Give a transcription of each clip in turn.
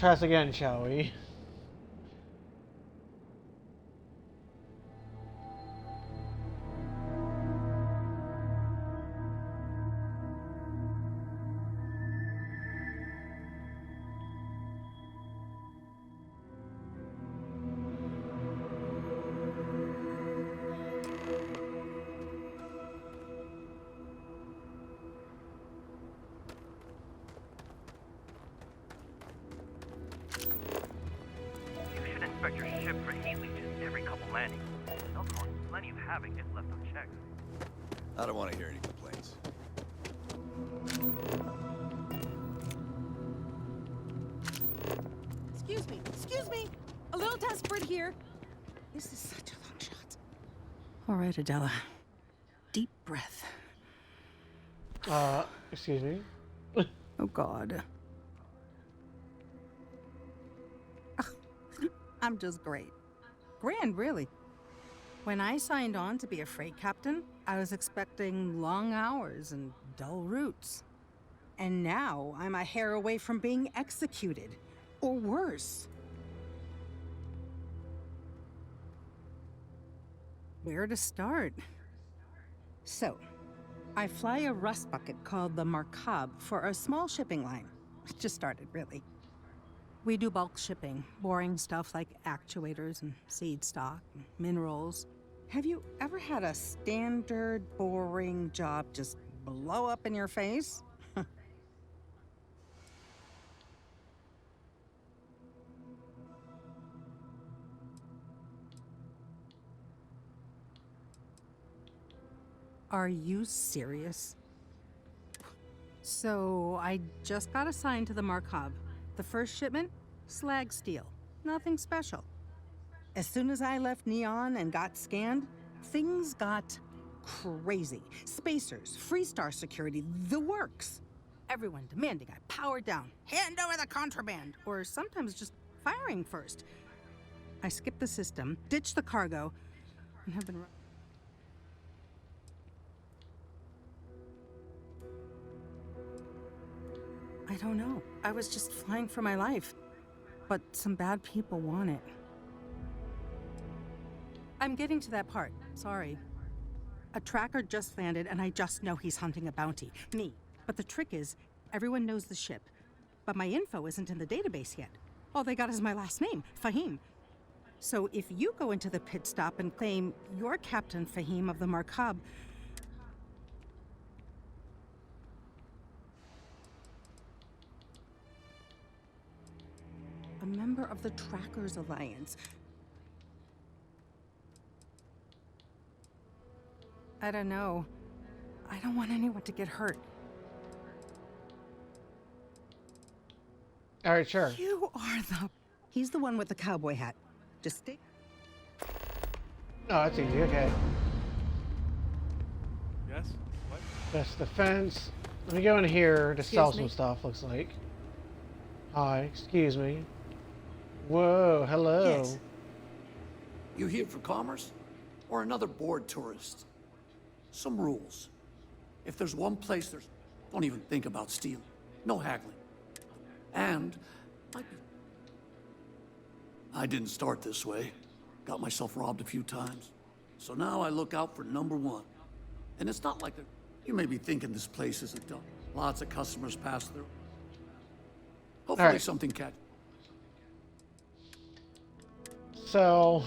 try this again, shall we? Inspect your ship for heat leeches every couple landings. They'll cause plenty of havoc if left unchecked. I don't want to hear any complaints. Excuse me. A little desperate here. This is such a long shot. All right, Adela. Deep breath. Excuse me. Oh, God. I'm just great. Grand, really. When I signed on to be a freight captain, I was expecting long hours and dull routes. And now I'm a hair away from being executed. Or worse. Where to start? So, I fly a rust bucket called the Markab for a small shipping line. It just started, really. We do bulk shipping, boring stuff like actuators and seed stock, and minerals. Have you ever had a standard, boring job just blow up in your face? Are you serious? So, I just got assigned to the Markab. The first shipment? Slag steel. Nothing special. As soon as I left Neon and got scanned, things got crazy. Spacers, Freestar security, the works. Everyone demanding I power down, hand over the contraband, or sometimes just firing first. I skipped the system, ditched the cargo, and have been... I don't know. I was just flying for my life. But some bad people want it. I'm getting to that part. Sorry. A tracker just landed and I just know he's hunting a bounty. Me. But the trick is, everyone knows the ship. But my info isn't in the database yet. All they got is my last name, Fahim. So if you go into the pit stop and claim you're Captain Fahim of the Markab, a member of the Trackers Alliance. I don't know. I don't want anyone to get hurt. All right, sure. You are the... He's the one with the cowboy hat. Just stay... Oh, that's easy. Okay. Yes? What? Best defense. Let me go in here to sell Excuse me? some stuff, looks like. Hi, excuse me. Whoa, hello. Yes. You here for commerce? Or another bored tourist? Some rules. If there's one place there's... Don't even think about stealing. No haggling. And... I didn't start this way. Got myself robbed a few times. So now I look out for number one. And it's not like you may be thinking this place isn't done. Lots of customers pass through. Hopefully right. something catch... So...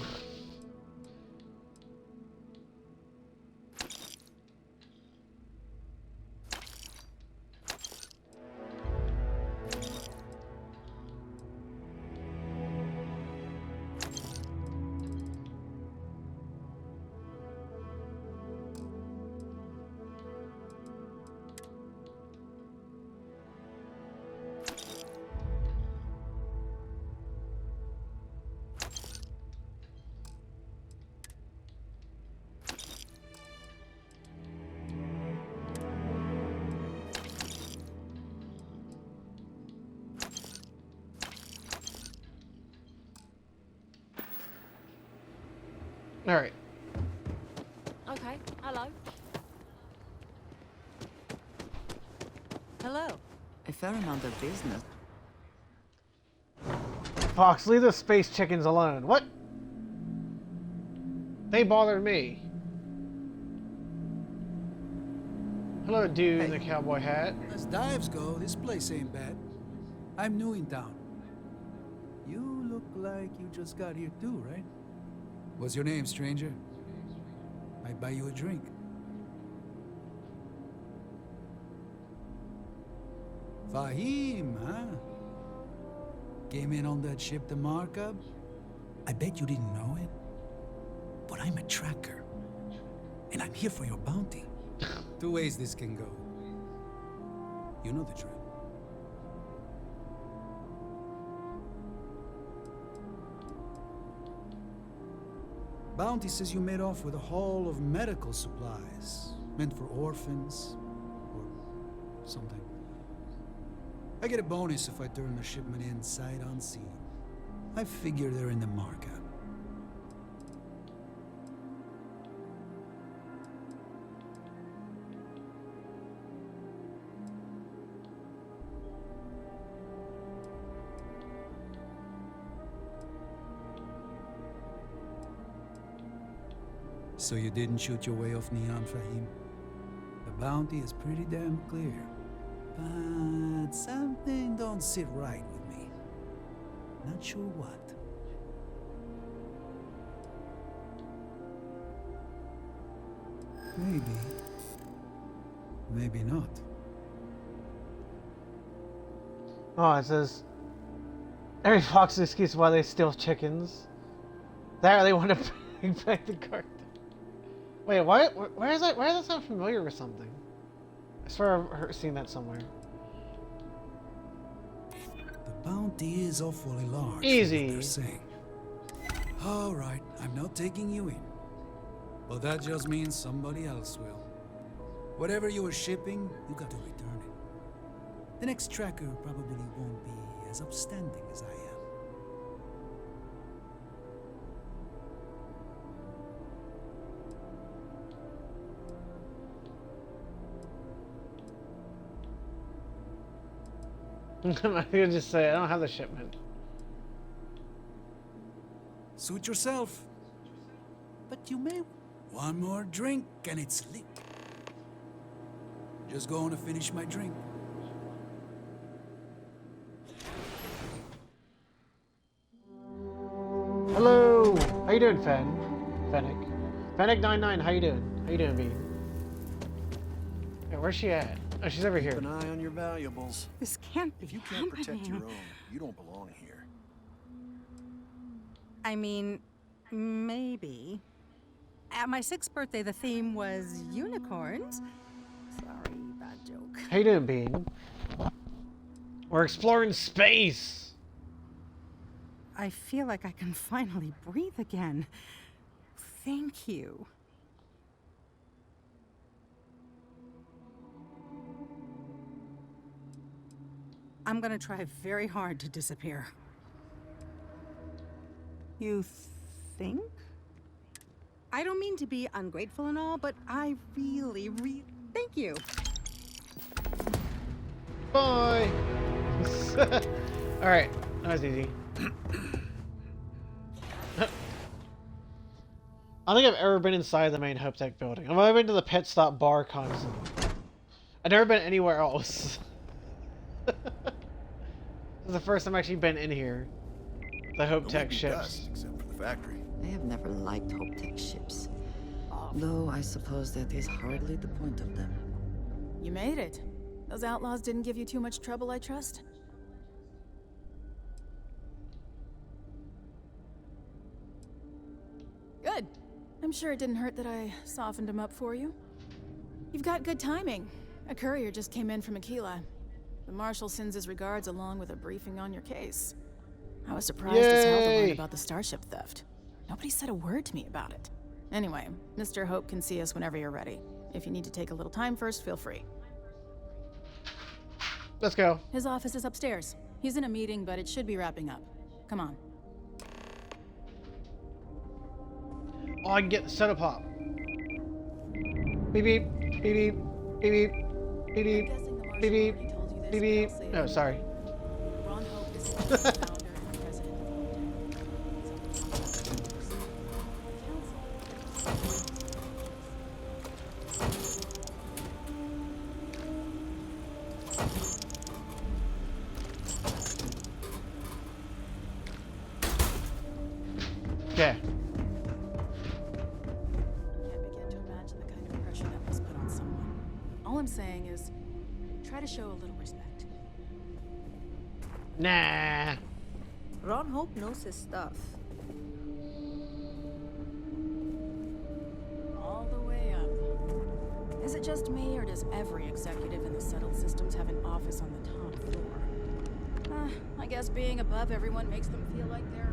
All right. Okay, hello. Hello. A fair amount of business. Fox, leave the space chickens alone. What? They bothered me. Hello, dude in the cowboy hat. As dives go, this place ain't bad. I'm new in town. You look like you just got here too, right? What's your name, stranger? I'd buy you a drink. Fahim, huh? Came in on that ship, the Markup? I bet you didn't know it. But I'm a tracker. And I'm here for your bounty. Two ways this can go. You know the drill. Bounty says you made off with a haul of medical supplies, meant for orphans, or something. I get a bonus if I turn the shipment in sight unseen. I figure they're in the markup. So you didn't shoot your way off Neon, Fahim? The bounty is pretty damn clear. But something don't sit right with me. Not sure what. Maybe. Maybe not. Oh, it says every Fox's excuse why they steal chickens. That or they want to bring back the cartoon. Wait, why? Where is that? Why does that sound familiar with something? I swear I've seen that somewhere. The bounty is awfully large. Easy. They're saying. All right, I'm not taking you in, but that just means somebody else will. Whatever you were shipping, you got to return it. The next tracker probably won't be as upstanding as I am. I'm gonna just say I don't have the shipment. Suit yourself. But you may. One more drink and it's lit. Just going to finish my drink. Hello, how you doing, Fennec? Fennec99, how you doing? How you doing, Bean? Hey, where's she at? Oh, she's over here. Keep an eye on your valuables. This can't be If you can't protect happening. your own, you don't belong here. I mean, maybe. At my 6th birthday, the theme was unicorns. Sorry, bad joke. How you doing, Bean? We're exploring space. I feel like I can finally breathe again. Thank you. I'm gonna try very hard to disappear. You think? I don't mean to be ungrateful and all, but I really, thank you. Bye. All right, that was easy. I don't think I've ever been inside the main Hope Tech building. I've only been to the Pet Stop bar console. I've never been anywhere else. This is the first time I've actually been in here. The Hope There Tech won't be ships. dust, except for the factory. I have never liked Hope Tech ships. Though I suppose that is hardly the point of them. You made it. Those outlaws didn't give you too much trouble, I trust? Good. I'm sure it didn't hurt that I softened him up for you. You've got good timing. A courier just came in from Aquila. The Marshal sends his regards along with a briefing on your case. I was surprised as hell to learn Yay! about the starship theft. Nobody said a word to me about it. Anyway, Mr. Hope can see us whenever you're ready. If you need to take a little time first, feel free. Let's go. His office is upstairs. He's in a meeting, but it should be wrapping up. Come on. Oh, I can get the soda pop. Beep beep, beep beep, beep beep, beep beep, beep beep, beep beep. No, sorry. Ron Hope is the founder and president of Okay. Can't begin to imagine the kind of pressure that must put on someone. All I'm saying is, try to show a little respect. Nah. Ron Hope knows his stuff. All the way up. Is it just me, or does every executive in the settled systems have an office on the top floor? I guess being above everyone makes them feel like they're...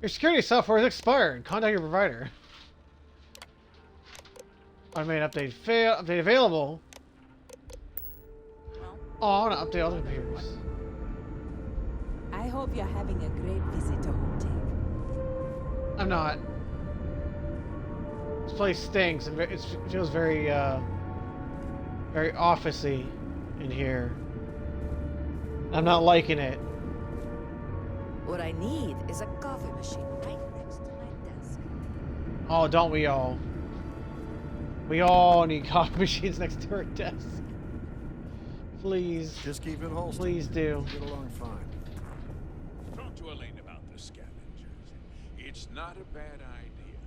Your security software is expired. Contact your provider. Automated update fail. Update available. Well, Oh, I want to update all the computers. I hope you're having a great visit to Hope. I'm not. This place stinks, and it feels very, very officey in here. I'm not liking it. What I need is a coffee machine right next to my desk. Oh, don't we all? We all need coffee machines next to our desk. Please. Just keep it holstered. Please do. Get along fine. Talk to Elaine about the scavengers. It's not a bad idea,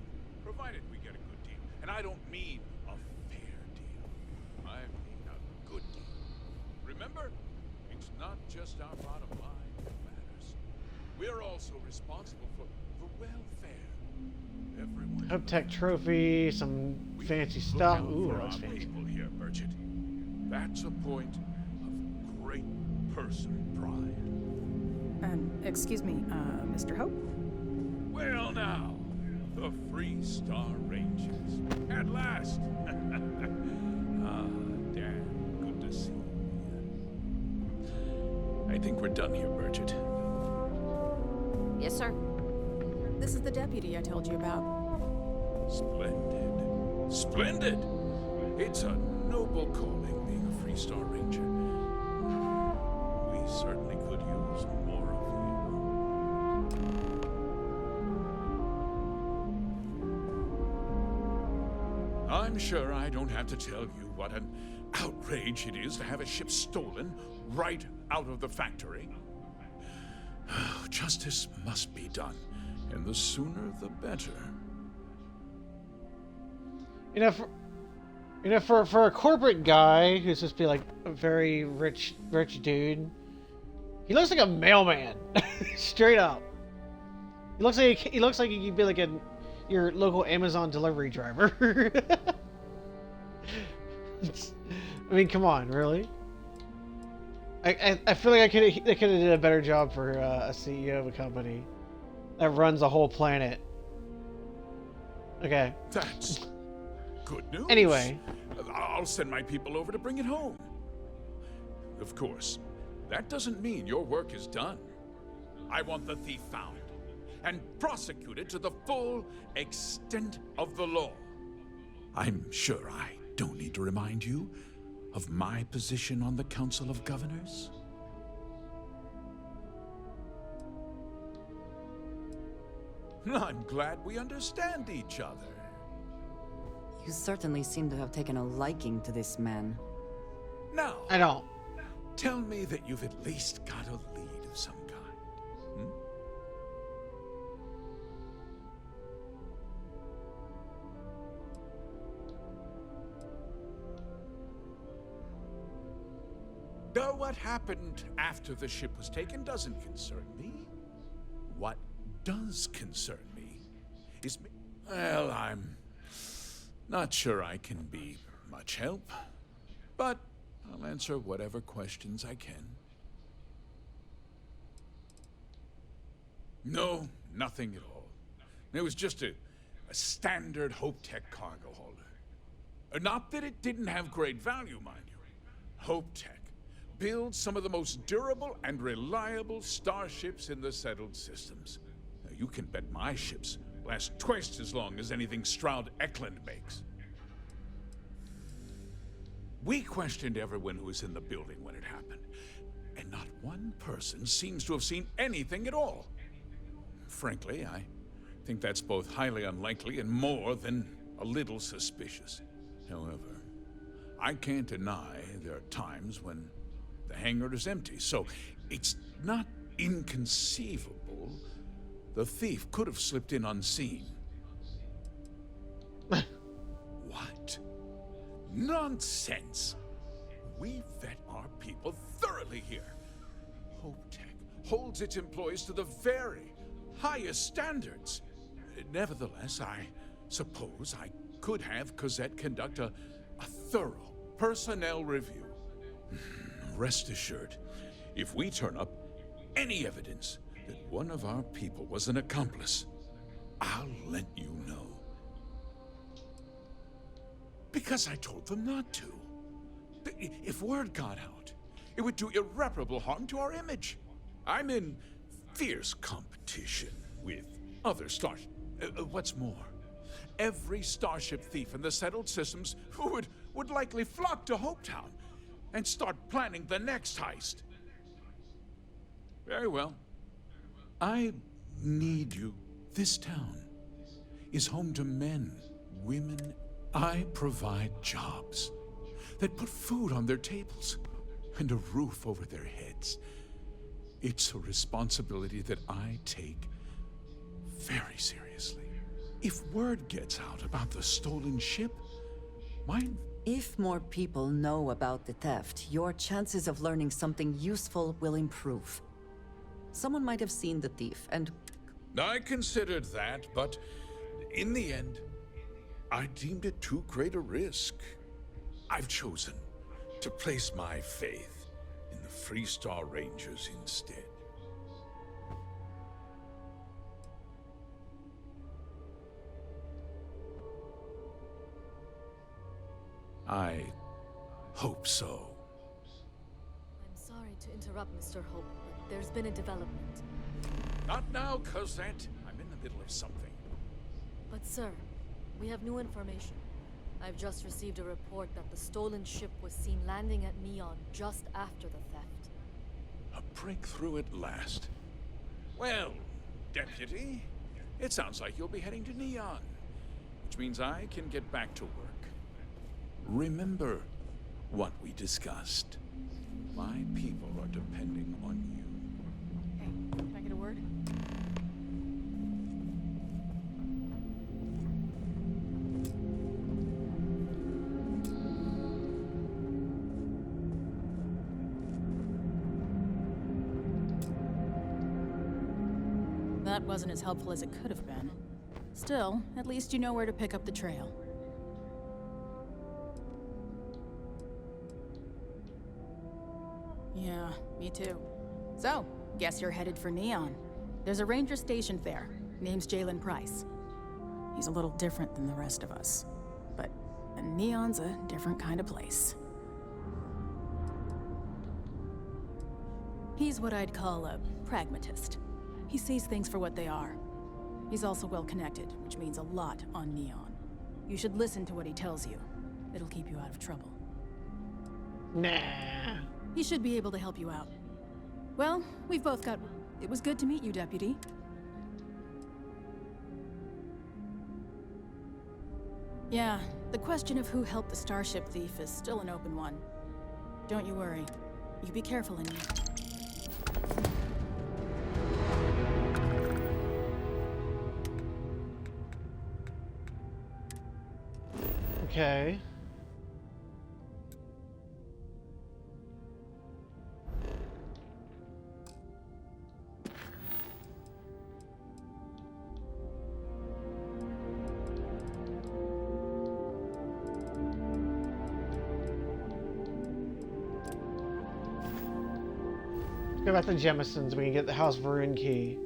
provided we get a good deal. And I don't mean a fair deal. I mean a good deal. Remember, it's not just our bottom line that matters. We're also responsible for welfare. Everyone. Hope Tech trophy, some fancy stuff. Ooh, that looks fancy. People here, Burchett. That's a point of great personal pride. Excuse me, Mr. Hope? Well now, the Free Star Rangers. At last! Ah, Dan, good to see you. I think we're done here, Burchett. Yes, sir. This is the deputy I told you about. Splendid. Splendid! It's a noble calling being a Free Star Ranger. We certainly could use more of you. I'm sure I don't have to tell you what an outrage it is to have a ship stolen right out of the factory. Justice must be done, and the sooner the better. For a corporate guy who's supposed to be like a very rich dude, he looks like a mailman, straight up. He looks like he could be like your local Amazon delivery driver. I mean, come on, really? I feel like they could have did a better job for a CEO of a company that runs a whole planet. Okay. That's good news. Anyway. I'll send my people over to bring it home. Of course, that doesn't mean your work is done. I want the thief found and prosecuted to the full extent of the law. I'm sure I don't need to remind you of my position on the Council of Governors. I'm glad we understand each other. You certainly seem to have taken a liking to this man. Now, I don't. tell me that you've at least got a lead of some kind. Though what happened after the ship was taken doesn't concern me. What does concern me is... Well, I'm not sure I can be much help, but I'll answer whatever questions I can. No, nothing at all. It was just a standard Hope Tech cargo holder. Not that it didn't have great value, mind you. Hope Tech builds some of the most durable and reliable starships in the settled systems. Now, you can bet my ships last twice as long as anything Stroud Eklund makes. We questioned everyone who was in the building when it happened, and not one person seems to have seen anything at all. Frankly, I think that's both highly unlikely and more than a little suspicious. However, I can't deny there are times when the hangar is empty, so it's not inconceivable the thief could have slipped in unseen. What? Nonsense! We vet our people thoroughly here. HopeTech holds its employees to the very highest standards. Nevertheless, I suppose I could have Cosette conduct a thorough personnel review. Rest assured, if we turn up any evidence that one of our people was an accomplice, I'll let you know. Because I told them not to. If word got out, it would do irreparable harm to our image. I'm in fierce competition with other stars. What's more, every starship thief in the settled systems would likely flock to Hopetown and start planning the next heist. Very well. I need you. This town is home to men, women. I provide jobs that put food on their tables and a roof over their heads. It's a responsibility that I take very seriously. If word gets out about the stolen ship, mine... If more people know about the theft, your chances of learning something useful will improve. Someone might have seen the thief, and... I considered that, but in the end, I deemed it too great a risk. I've chosen to place my faith in the Freestar Rangers instead. I hope so. I'm sorry to interrupt, Mr. Hope, but there's been a development. Not now, Cosette. I'm in the middle of something. But sir, we have new information. I've just received a report that the stolen ship was seen landing at Neon just after the theft. A breakthrough at last. Well, Deputy, it sounds like you'll be heading to Neon, which means I can get back to work. Remember what we discussed. My people are depending on you. Hey, can I get a word? That wasn't as helpful as it could have been. Still, at least you know where to pick up the trail. Yeah, me too. So, guess you're headed for Neon. There's a ranger stationed there. Name's Jalen Price. He's a little different than the rest of us. But Neon's a different kind of place. He's what I'd call a pragmatist. He sees things for what they are. He's also well connected, which means a lot on Neon. You should listen to what he tells you. It'll keep you out of trouble. Nah. He should be able to help you out. Well, we've both got... It was good to meet you, Deputy. Yeah, the question of who helped the starship thief is still an open one. Don't you worry. You be careful in here. Okay. Go back to Jemison's. We can get the House Varun key.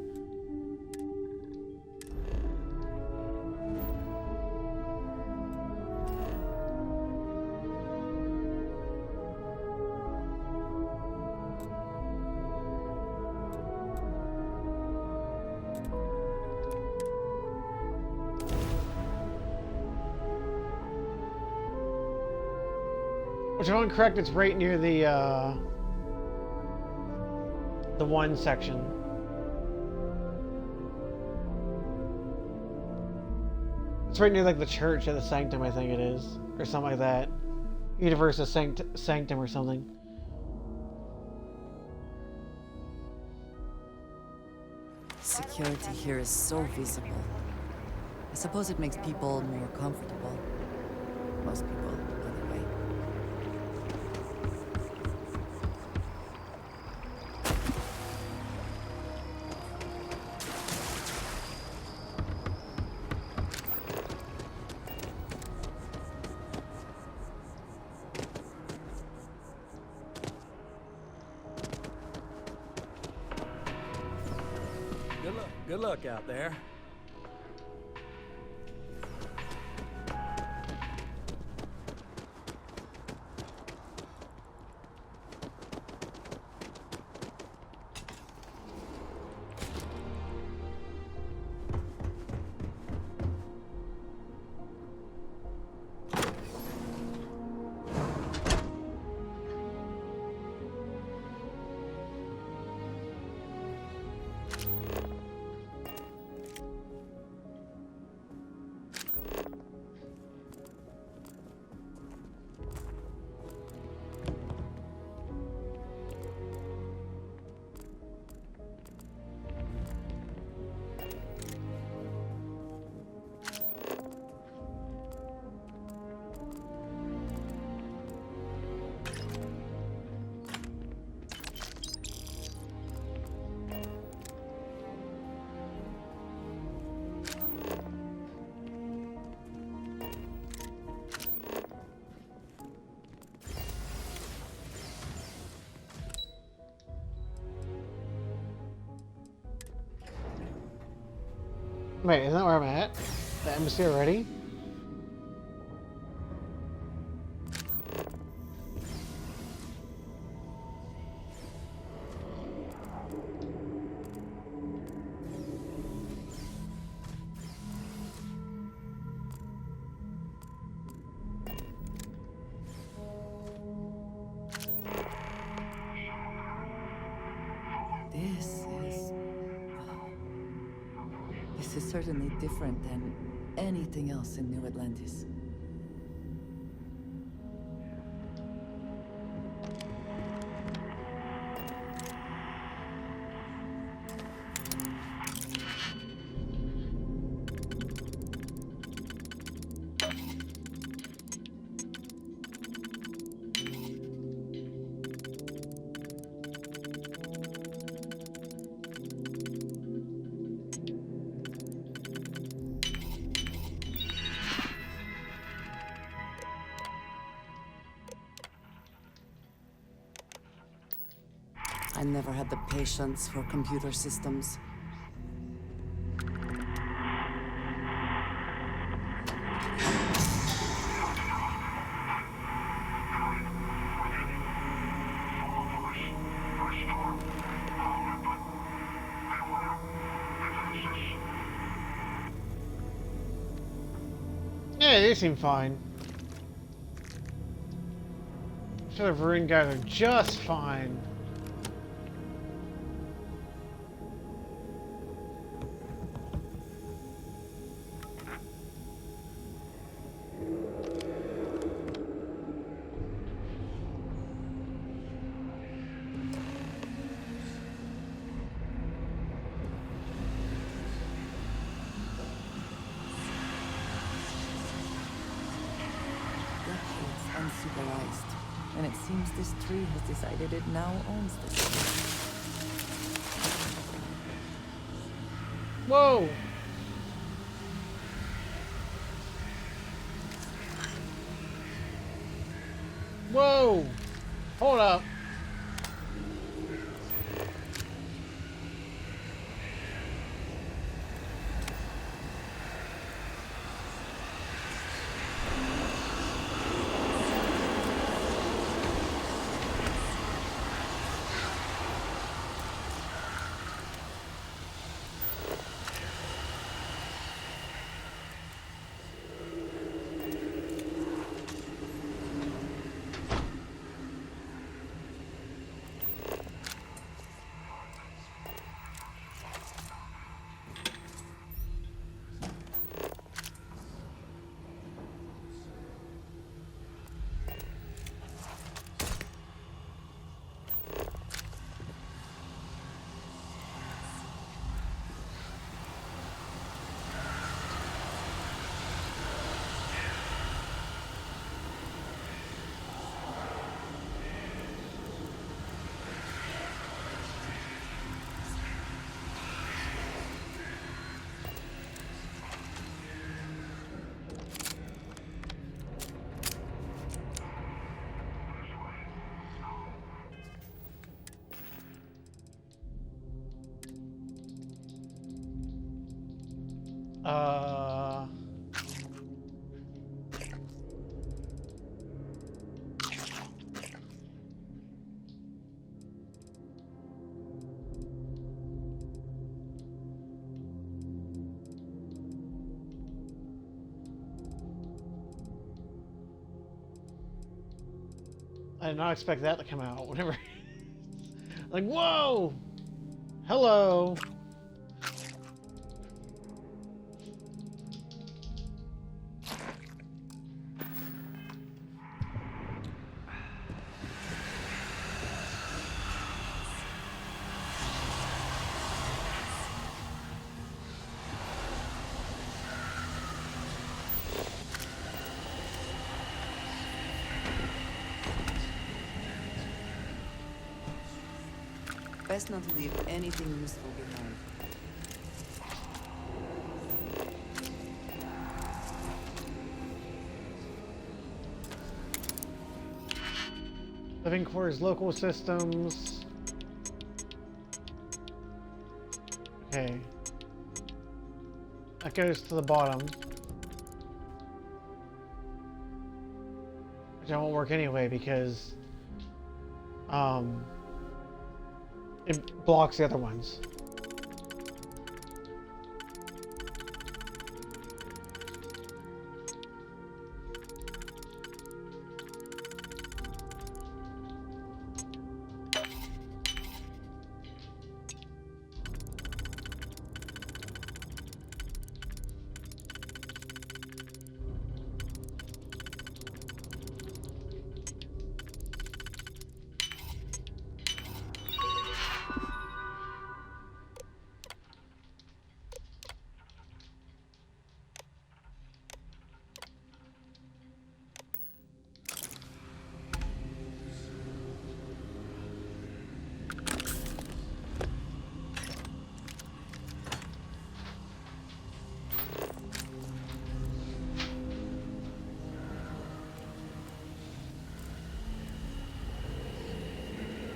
Which, if I'm correct, it's right near the one section. It's right near like the church at the sanctum, I think it is, or something like that. universe of sanctum or something. Security here is so visible. I suppose it makes people more comfortable. Most people, anyway. Good luck out there. Wait, isn't that where I'm at? The embassy already? This is certainly different than anything else in New Atlantis. I never had the patience for computer systems. Yeah, they seem fine. I'm sure the Varun guys are just fine. Unsupervised. And it seems this tree has decided it now owns this place. Whoa! Whoa! Hold up. I did not expect that to come out. Whenever, like, whoa, hello. Best not to leave anything useful behind. Living quarters, local systems. Okay. That goes to the bottom. Which won't work anyway because it blocks the other ones.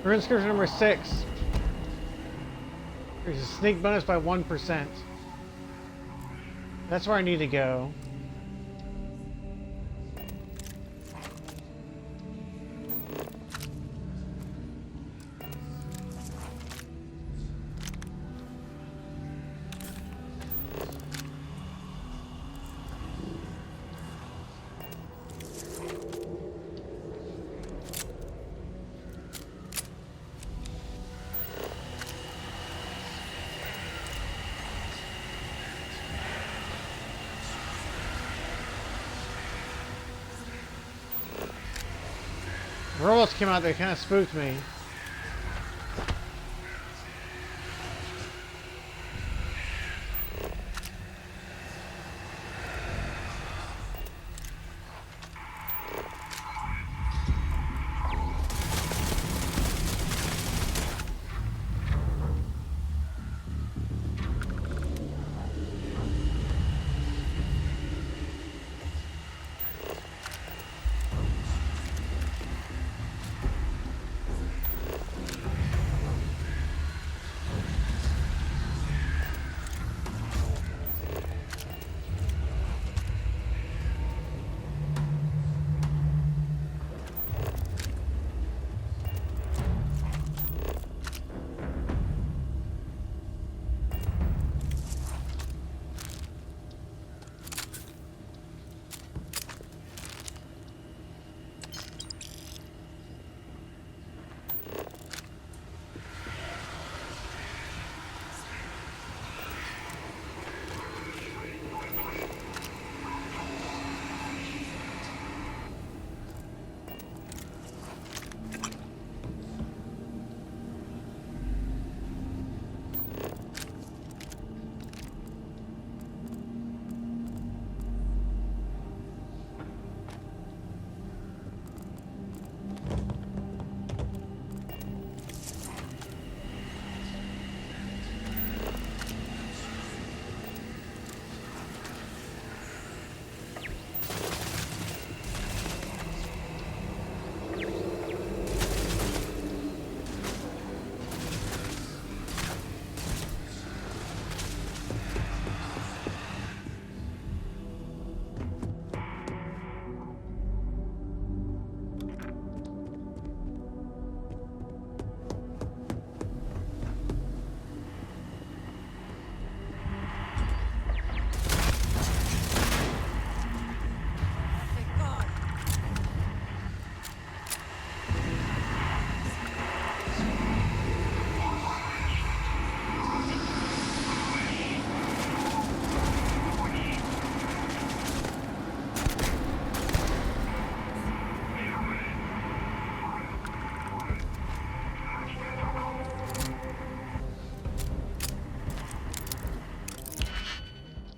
We're in scripture number 6. There's a sneak bonus by 1%. That's where I need to go. Robots came out, they kind of spooked me.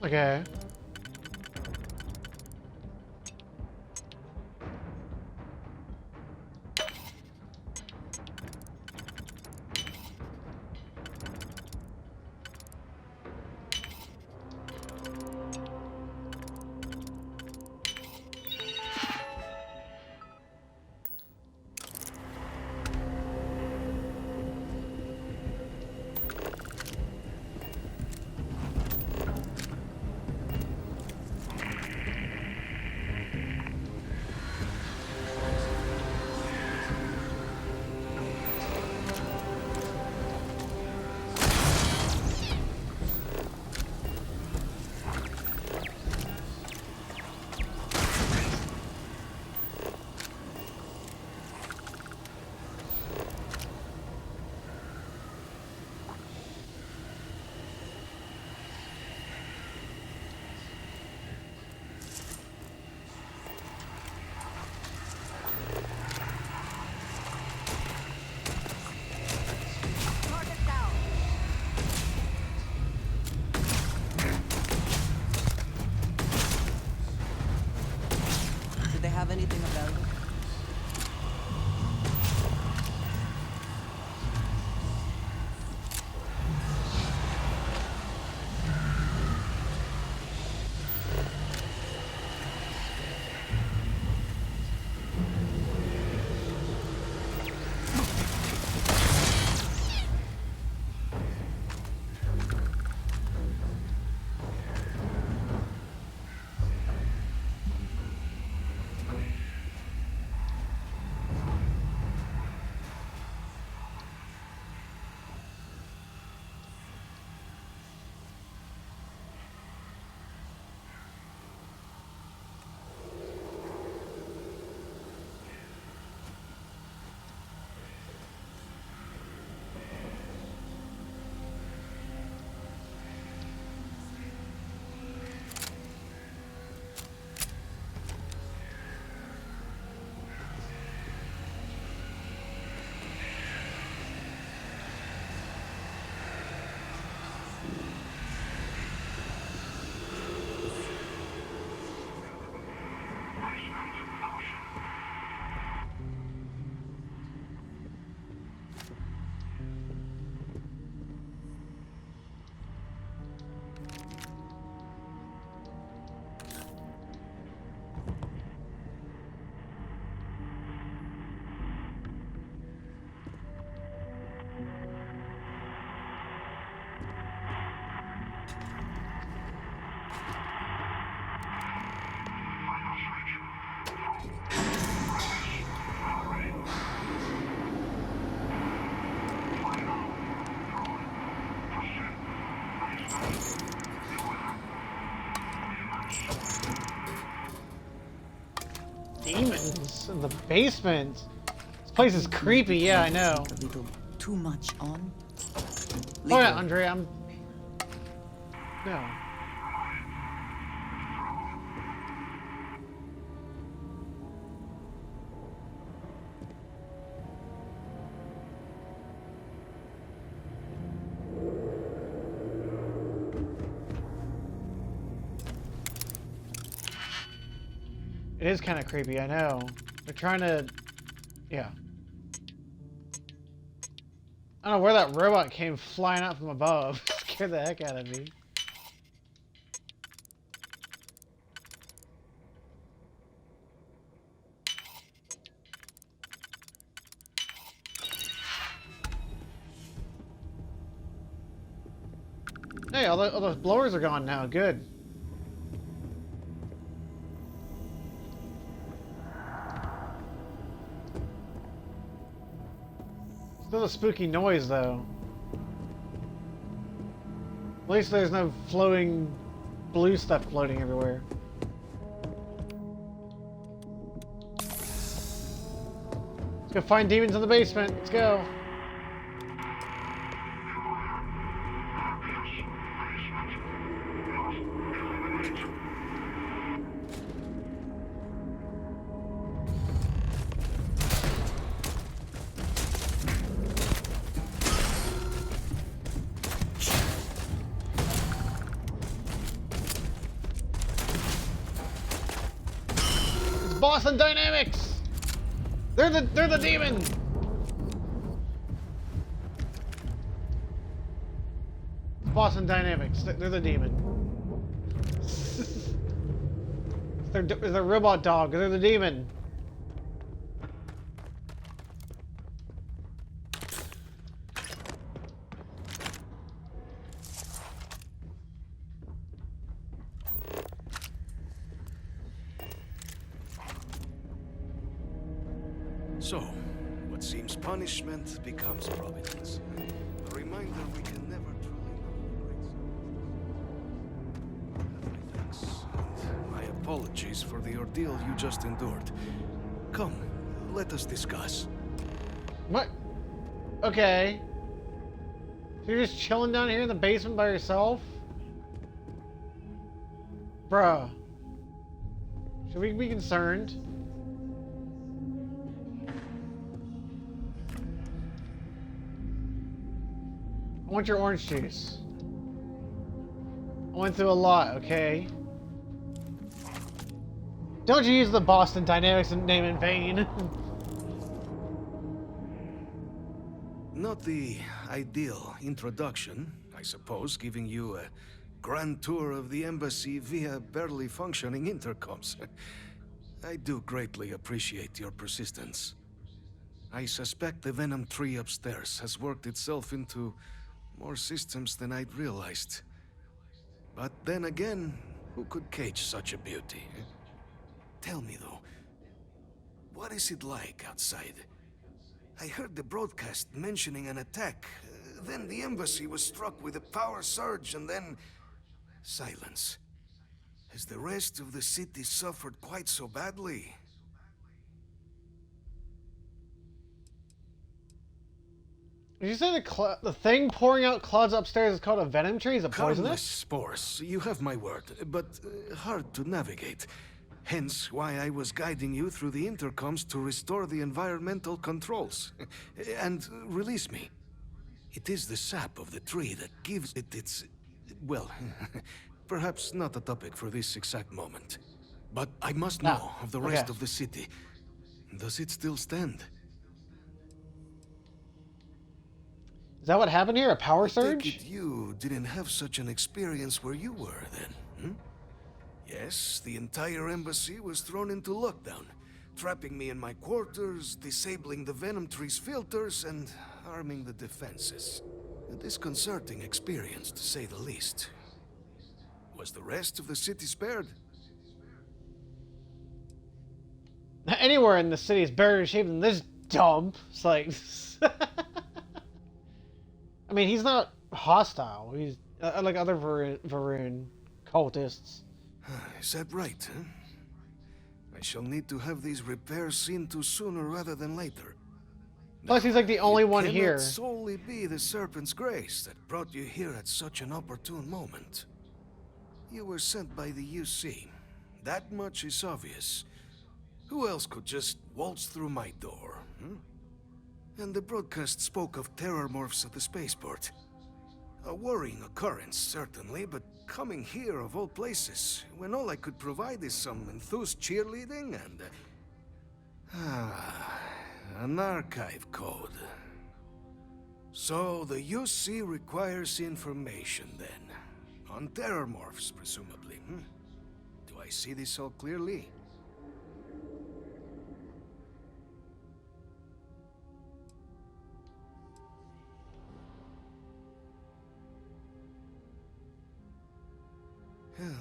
Okay. Did they have anything available? Demons in the basement. This place is creepy. Yeah, I know. A little too much on. Oh yeah, Andre, I'm. No. It is kind of creepy, I know. They're trying to... Yeah. I don't know where that robot came flying out from above. Scared the heck out of me. Hey, all those blowers are gone now. Good. Still a spooky noise, though. At least there's no flowing blue stuff floating everywhere. Let's go find demons in the basement. Let's go. Boston Dynamics! They're the demon! Boston Dynamics, they're the demon. they're robot dog, they're the demon. So, what seems punishment becomes providence. A reminder we can never truly know. Thanks, and my apologies for the ordeal you just endured. Come, let us discuss. What? Okay. So you're just chilling down here in the basement by yourself? Bruh. Should we be concerned? I want your orange juice. I went through a lot, okay? Don't you use the Boston Dynamics name in vain. Not the ideal introduction, I suppose, giving you a grand tour of the embassy via barely functioning intercoms. I do greatly appreciate your persistence. I suspect the Venom tree upstairs has worked itself into more systems than I'd realized. But then again, who could cage such a beauty? Tell me though, what is it like outside? I heard the broadcast mentioning an attack. Then the embassy was struck with a power surge and then silence. Has the rest of the city suffered quite so badly? Did you say the thing pouring out clouds upstairs is called a venom tree? Is it Harmless poisonous? spores, you have my word, but hard to navigate. Hence why I was guiding you through the intercoms to restore the environmental controls. And release me. It is the sap of the tree that gives it its... well, perhaps not a topic for this exact moment. But I must know of the rest of the city. Does it still stand? Is that what happened here? A power surge? I take it you didn't have such an experience where you were then, hmm? Yes, the entire embassy was thrown into lockdown, trapping me in my quarters, disabling the Venom Tree's filters, and arming the defenses. A disconcerting experience, to say the least. Was the rest of the city spared? Anywhere in the city is better shape than this dump. It's like... I mean, he's not hostile. He's like other Varun cultists. Is that right, huh? I shall need to have these repairs seen to sooner rather than later. Plus, he's like the only one here. It cannot solely be the Serpent's grace that brought you here at such an opportune moment. You were sent by the UC. That much is obvious. Who else could just waltz through my door, hmm? And the broadcast spoke of terror morphs at the spaceport. A worrying occurrence, certainly, but coming here of all places, when all I could provide is some enthused cheerleading and... an archive code. So the UC requires information, then. On terror morphs, presumably, hmm? Do I see this all clearly?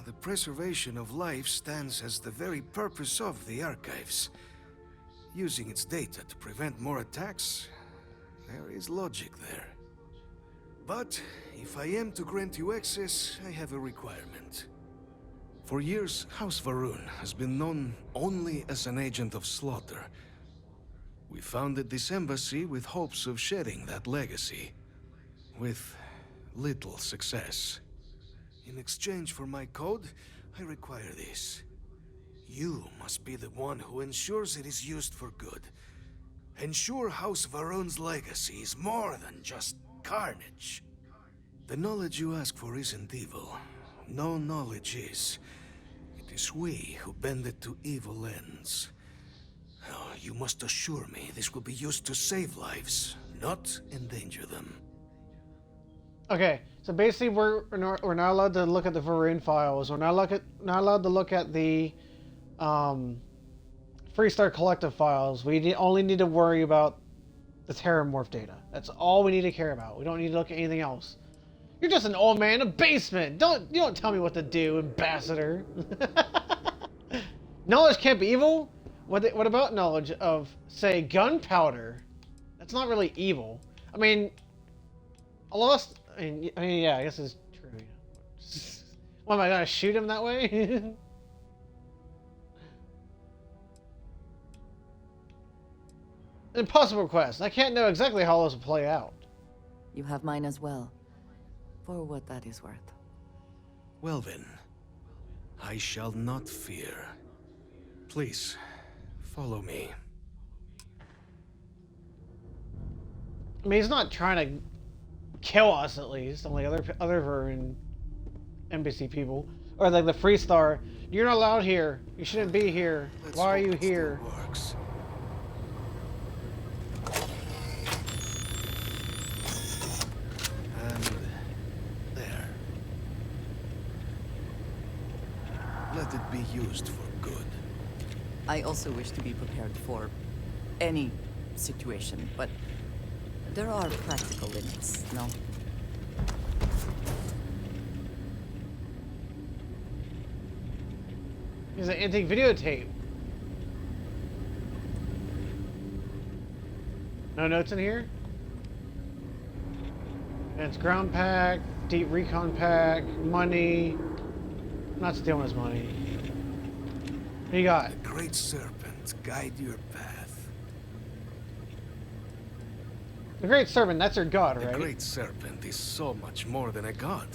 The preservation of life stands as the very purpose of the archives. Using its data to prevent more attacks, there is logic there. But if I am to grant you access, I have a requirement. For years, House Varun has been known only as an agent of slaughter. We founded this embassy with hopes of shedding that legacy, with little success. In exchange for my code, I require this. You must be the one who ensures it is used for good. Ensure House Varun's legacy is more than just carnage. The knowledge you ask for isn't evil. No knowledge is. It is we who bend it to evil ends. Oh, you must assure me this will be used to save lives, not endanger them. Okay, so basically we're not allowed to look at the Varun files. We're not allowed to look at the Freestar Collective files. We only need to worry about the Terramorph data. That's all we need to care about. We don't need to look at anything else. You're just an old man in a basement. You don't tell me what to do, Ambassador. Knowledge can't be evil. What about knowledge of, say, gunpowder? That's not really evil. I mean, yeah, I guess it's true. Yeah. What, am I gonna shoot him that way? Impossible quest. I can't know exactly how this will play out. You have mine as well, for what that is worth. Well then, I shall not fear. Please, follow me. I mean, he's not trying to kill us, at least, unlike other Varun NPC people. Or like the Freestar. You're not allowed here. You shouldn't be here. Let's Why are hope you it still here? works. And there. Let it be used for good. I also wish to be prepared for any situation, but there are practical limits, no? It's an antique videotape. No notes in here? It's ground pack, deep recon pack, money. I'm not stealing his money. What you got? The Great Serpent, guide your path. The Great Serpent, that's your god, right? The Great Serpent is so much more than a god.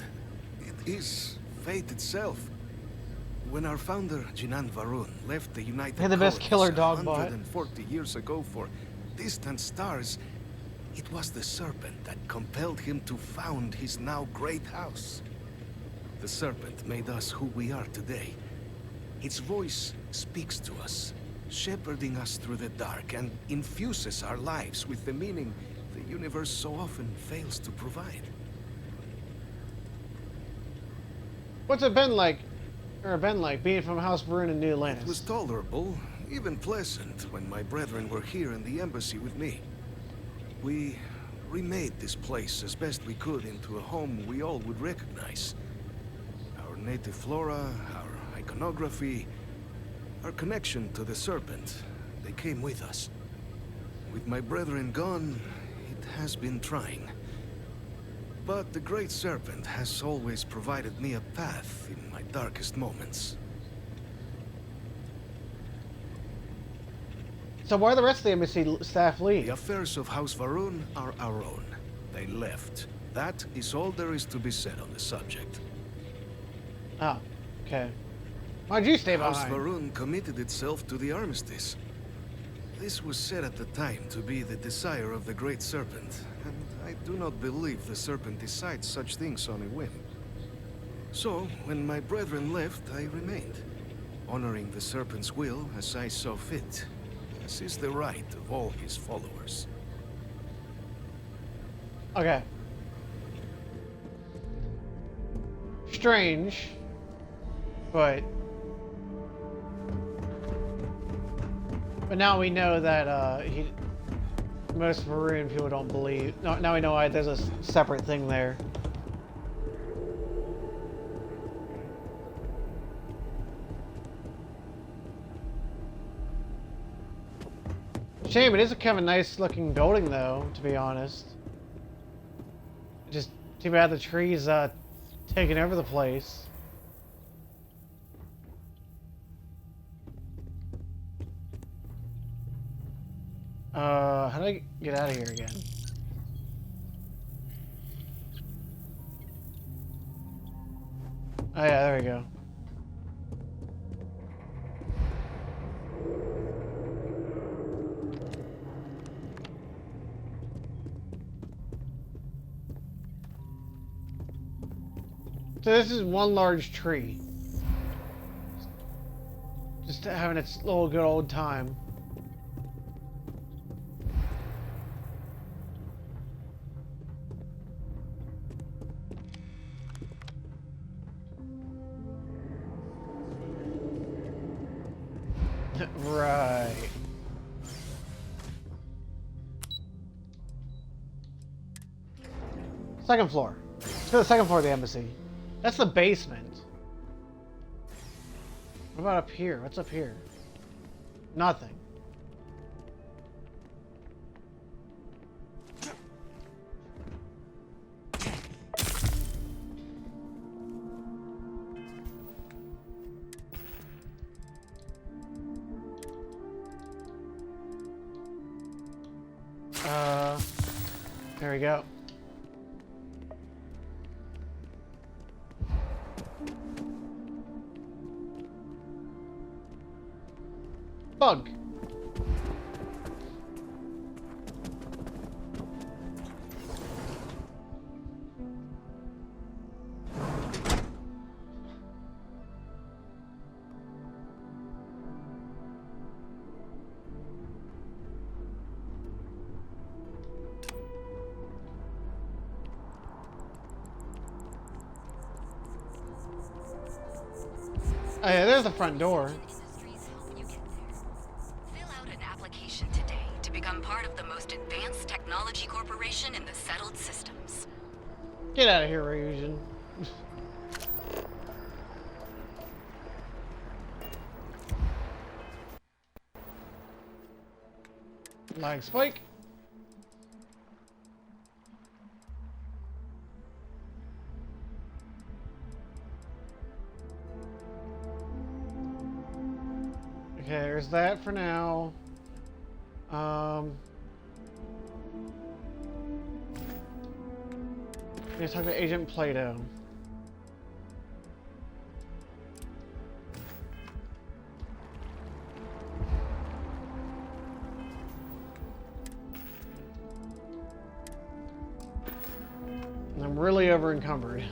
It is fate itself. When our founder, Jinan Varun, left the United Had the best Colonies killer dog bot. 140 years ago for distant stars, it was the Serpent that compelled him to found his now great house. The Serpent made us who we are today. Its voice speaks to us, shepherding us through the dark and infuses our lives with the meaning the universe so often fails to provide. What's it been like being from House Varun in New Atlantis? It was tolerable, even pleasant, when my brethren were here in the embassy with me. We remade this place as best we could into a home we all would recognize. Our native flora, our iconography, our connection to the Serpent, they came with us. With my brethren gone, it has been trying. But the Great Serpent has always provided me a path in my darkest moments. So why the rest of the embassy staff leave? The affairs of House Varun are our own. They left. That is all there is to be said on the subject. Oh, okay. Why'd you stay House behind? Varun committed itself to the armistice. This was said at the time to be the desire of the Great Serpent, and I do not believe the Serpent decides such things on a whim. So, when my brethren left, I remained, honoring the Serpent's will as I saw fit. This is the right of all his followers. Okay. Strange, but now we know that most Varun people don't believe. Now we know why there's a separate thing there. Shame, it is a kind of nice looking building though, to be honest. Just too bad the trees taking over the place. How do I get out of here again? Oh yeah, there we go. So this is one large tree. Just having its little good old time. Right. Second floor. To the second floor of the embassy. That's the basement. What about up here? What's up here? Nothing. There we go. Bug. Oh yeah, there's the front door. Fill out an application today to become part of the most advanced technology corporation in the settled systems. Get out of here, Ryujin. Lag spike. Okay, there's that for now. Let's talk to Agent Plato. I'm really over encumbered.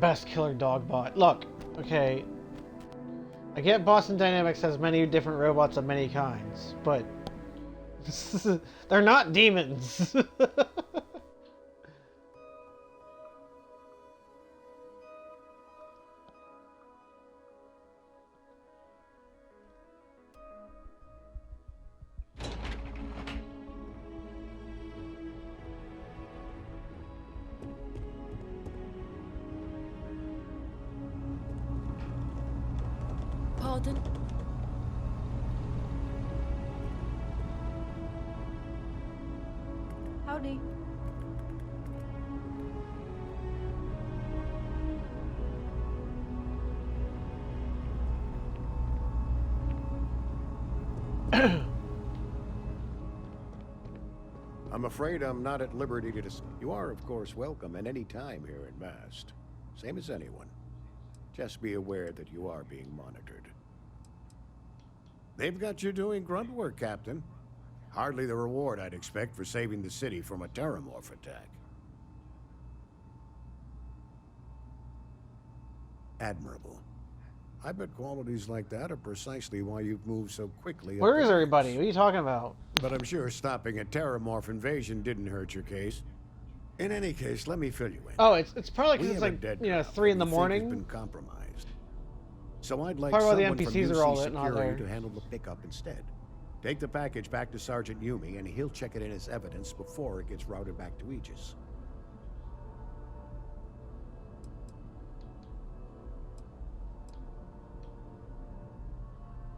Best killer dog bot. Look, okay. I get Boston Dynamics has many different robots of many kinds, but they're not demons. Pardon? Howdy. I'm afraid I'm not at liberty to You are, of course, welcome at any time here in Mast. Same as anyone. Just be aware that you are being monitored. They've got you doing grunt work, Captain. Hardly the reward I'd expect for saving the city from a Terramorph attack. Admirable. I bet qualities like that are precisely why you've moved so quickly. Where is everybody? What are you talking about? But I'm sure stopping a Terramorph invasion didn't hurt your case. In any case, let me fill you in. Oh, it's probably because it's like, you know, 3 in the morning. Been compromised. So I'd like probably someone the NPCs from are all UC not Security there to handle the pickup instead. Take the package back to Sergeant Yumi, and he'll check it in as evidence before it gets routed back to Aegis.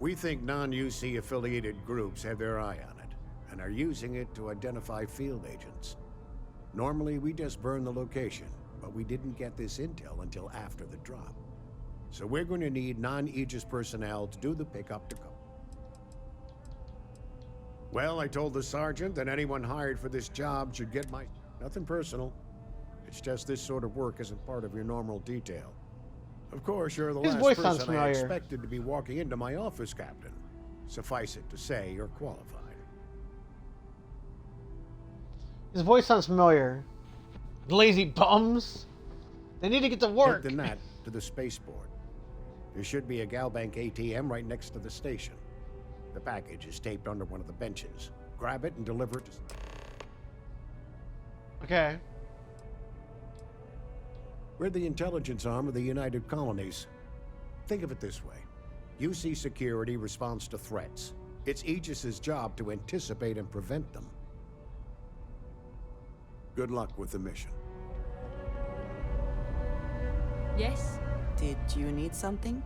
We think non-UC affiliated groups have their eye on it, and are using it to identify field agents. Normally, we just burn the location, but we didn't get this intel until after the drop. So we're going to need non-Aegis personnel to do the pickup to come. Well, I told the sergeant that anyone hired for this job should get Nothing personal. It's just this sort of work isn't part of your normal detail. Of course, you're the His last voice sounds person I familiar. expected to be walking into my office, Captain. Suffice it to say, you're qualified. His voice sounds familiar. Lazy bums. They need to get to work. Take the Nat to the spaceport. There should be a Galbank ATM right next to the station. The package is taped under one of the benches. Grab it and deliver it to... Okay. We're the intelligence arm of the United Colonies. Think of it this way. UC Security responds to threats. It's Aegis's job to anticipate and prevent them. Good luck with the mission. Yes? Did you need something?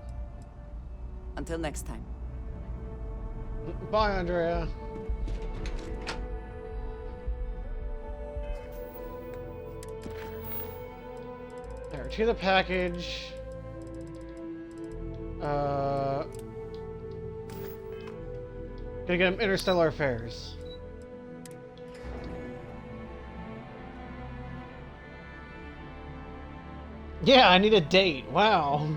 Until next time. Bye, Andrea. There, to the package. Gonna get him Interstellar Affairs. Yeah, I need a date. Wow.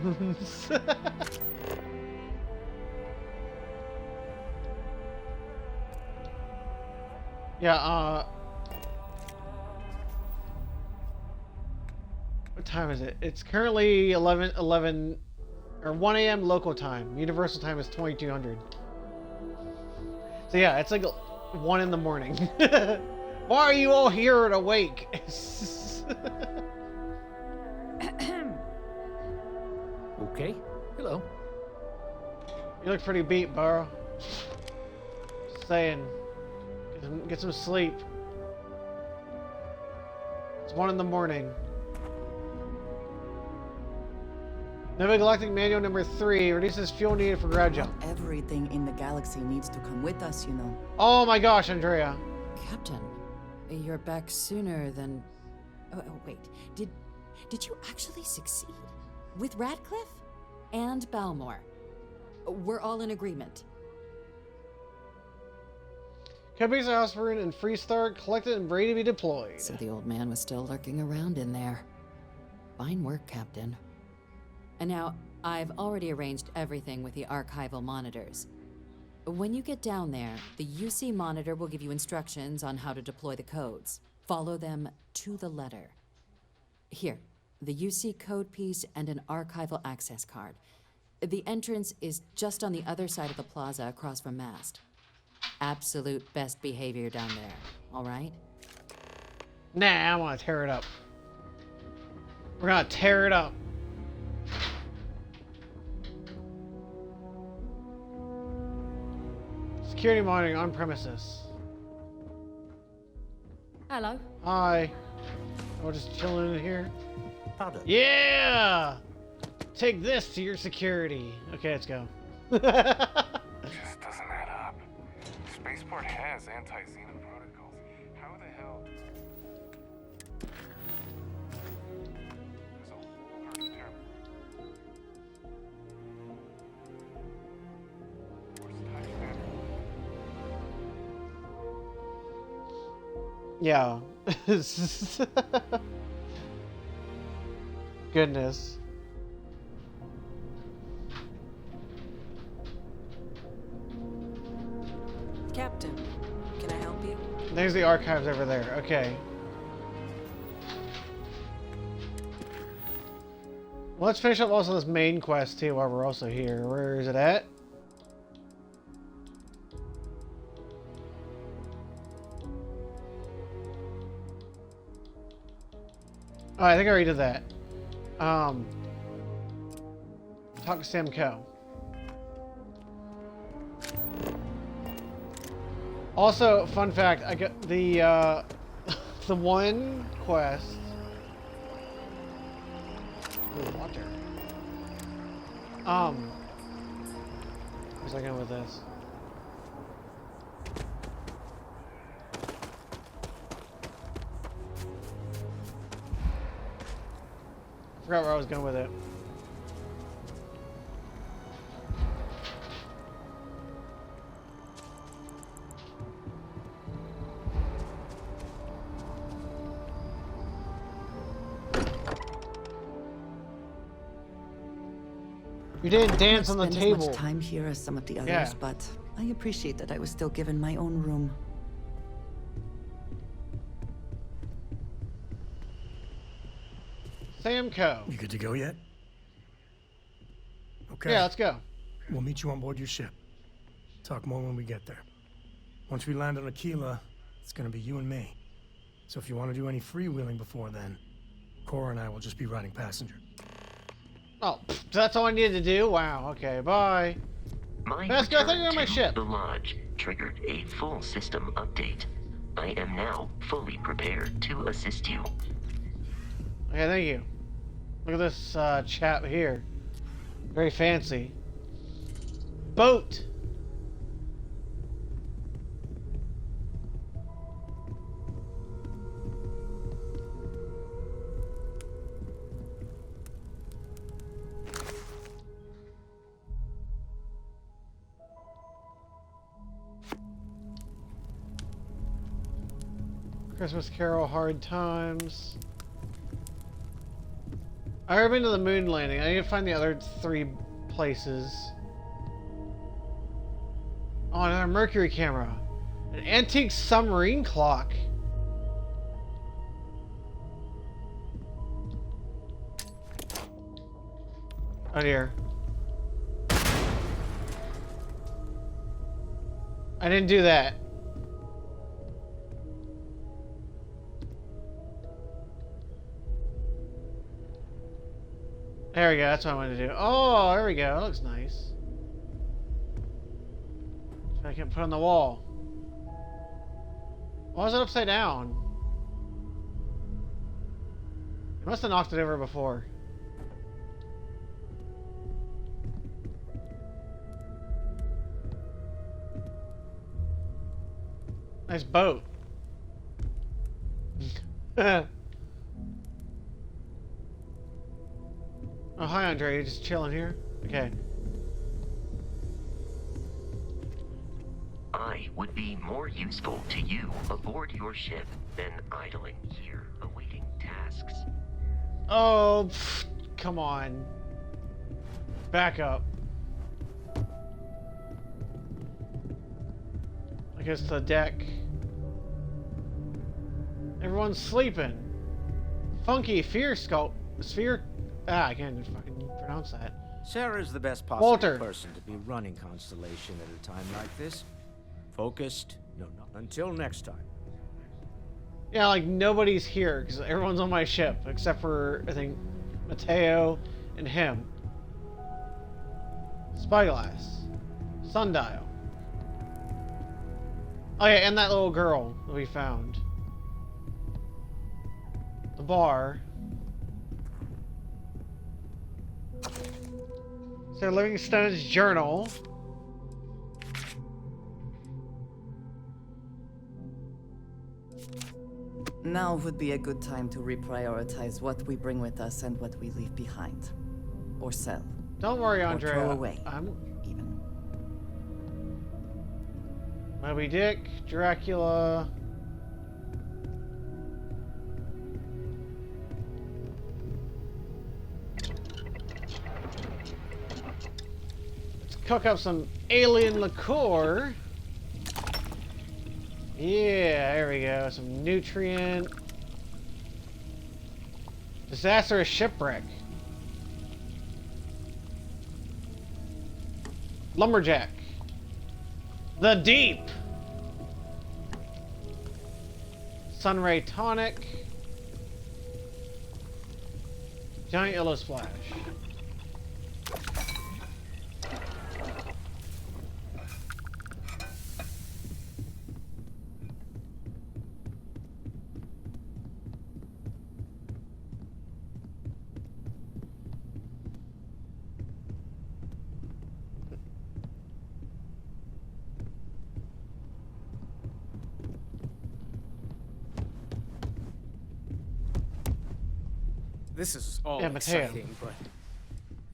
Yeah, what time is it? It's currently 11 or 1 a.m. local time. Universal time is 2200. So yeah, it's like 1 in the morning. Why are you all here and awake? Okay. Hello. You look pretty beat, bro. Just saying. Get some sleep. It's 1 in the morning. Nova Galactic Manual number 3 reduces fuel needed for graduate. Everything in the galaxy needs to come with us, you know. Oh my gosh, Andrea. Captain, you're back sooner than... Oh, wait. Did you actually succeed? With Radcliffe? And Balmore? We're all in agreement. Companies of Aspirin and Freestar collected and ready to be deployed. So the old man was still lurking around in there. Fine work, Captain. And now, I've already arranged everything with the archival monitors. When you get down there, the UC monitor will give you instructions on how to deploy the codes. Follow them to the letter. Here, the UC code piece and an archival access card. The entrance is just on the other side of the plaza across from Mast. Absolute best behavior down there, all right? Nah, I want to tear it up. We're gonna tear it up. Security monitoring on premises. Hello. Hi. We're just chilling in here. Powder. Yeah! Take this to your security. Okay, let's go. Just doesn't add up. Spaceport has anti-Xenon protocols. How the hell? There's a whole herd of terror. Yeah. Goodness. Captain, can I help you? There's the archives over there. Okay. Well, let's finish up also this main quest too while we're also here. Where is it at? Oh, I think I already did that. Talk to Sam Coe. Also, fun fact, I got the the one quest. Ooh, water. Where's I going with this? I forgot where I was going with it. You didn't dance on the Spend as table. much time here as some of the others, Yeah. but I appreciate that I was still given my own room. Samco. You good to go yet? Okay. Yeah, let's go. We'll meet you on board your ship. Talk more when we get there. Once we land on Aquila, it's gonna be you and me. So if you want to do any freewheeling before then, Cora and I will just be riding passenger. Oh, so that's all I needed to do? Wow, okay, bye. My Vasco, I thought you were on my return ship. to the lodge triggered a full system update. I am now fully prepared to assist you. Okay, thank you. Look at this chap here. Very fancy. Boat! Christmas Carol, Hard Times. I've already been to the moon landing. I need to find the other 3 places. Oh, another Mercury camera. An antique submarine clock. Oh dear. I didn't do that. There we go, that's what I wanted to do. Oh, there we go, that looks nice. So I can put on the wall. Why was it upside down? I must have knocked it over before. Nice boat. Oh, hi, Andre. You just chilling here? Okay. I would be more useful to you aboard your ship than idling here awaiting tasks. Oh, come on. Back up. I guess the deck. Everyone's sleeping. Funky sphere. I can't even fucking pronounce that. Sarah's the best possible Walter. person to be running Constellation at a time like this. Focused. No. Until next time. Yeah, like nobody's here because everyone's on my ship except for I think Mateo and him. Spyglass, sundial. Oh yeah, and that little girl that we found. The bar. Sir Livingstone's journal. Now would be a good time to reprioritize what we bring with us and what we leave behind. Or sell. Don't worry, Andrea. Or throw away. Even. Moby Dick, Dracula. Let's cook up some alien liqueur. Yeah, there we go. Some nutrient. Disastrous shipwreck. Lumberjack. The Deep. Sunray Tonic. Giant Yellow Splash. This is all Yeah, Mateo. exciting, but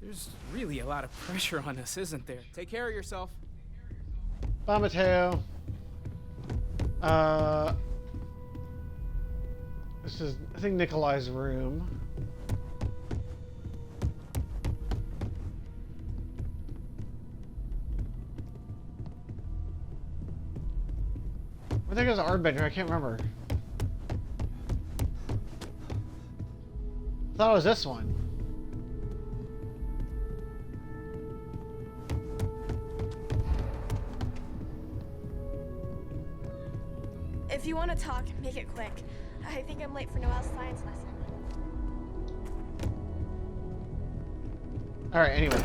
there's really a lot of pressure on us, isn't there? Take care of yourself. Bye, Mateo. This is, I think, Nikolai's room. I think it was Airbender, I can't remember. I thought it was this one. If you want to talk, make it quick. I think I'm late for Noelle's science lesson. Alright, anyway.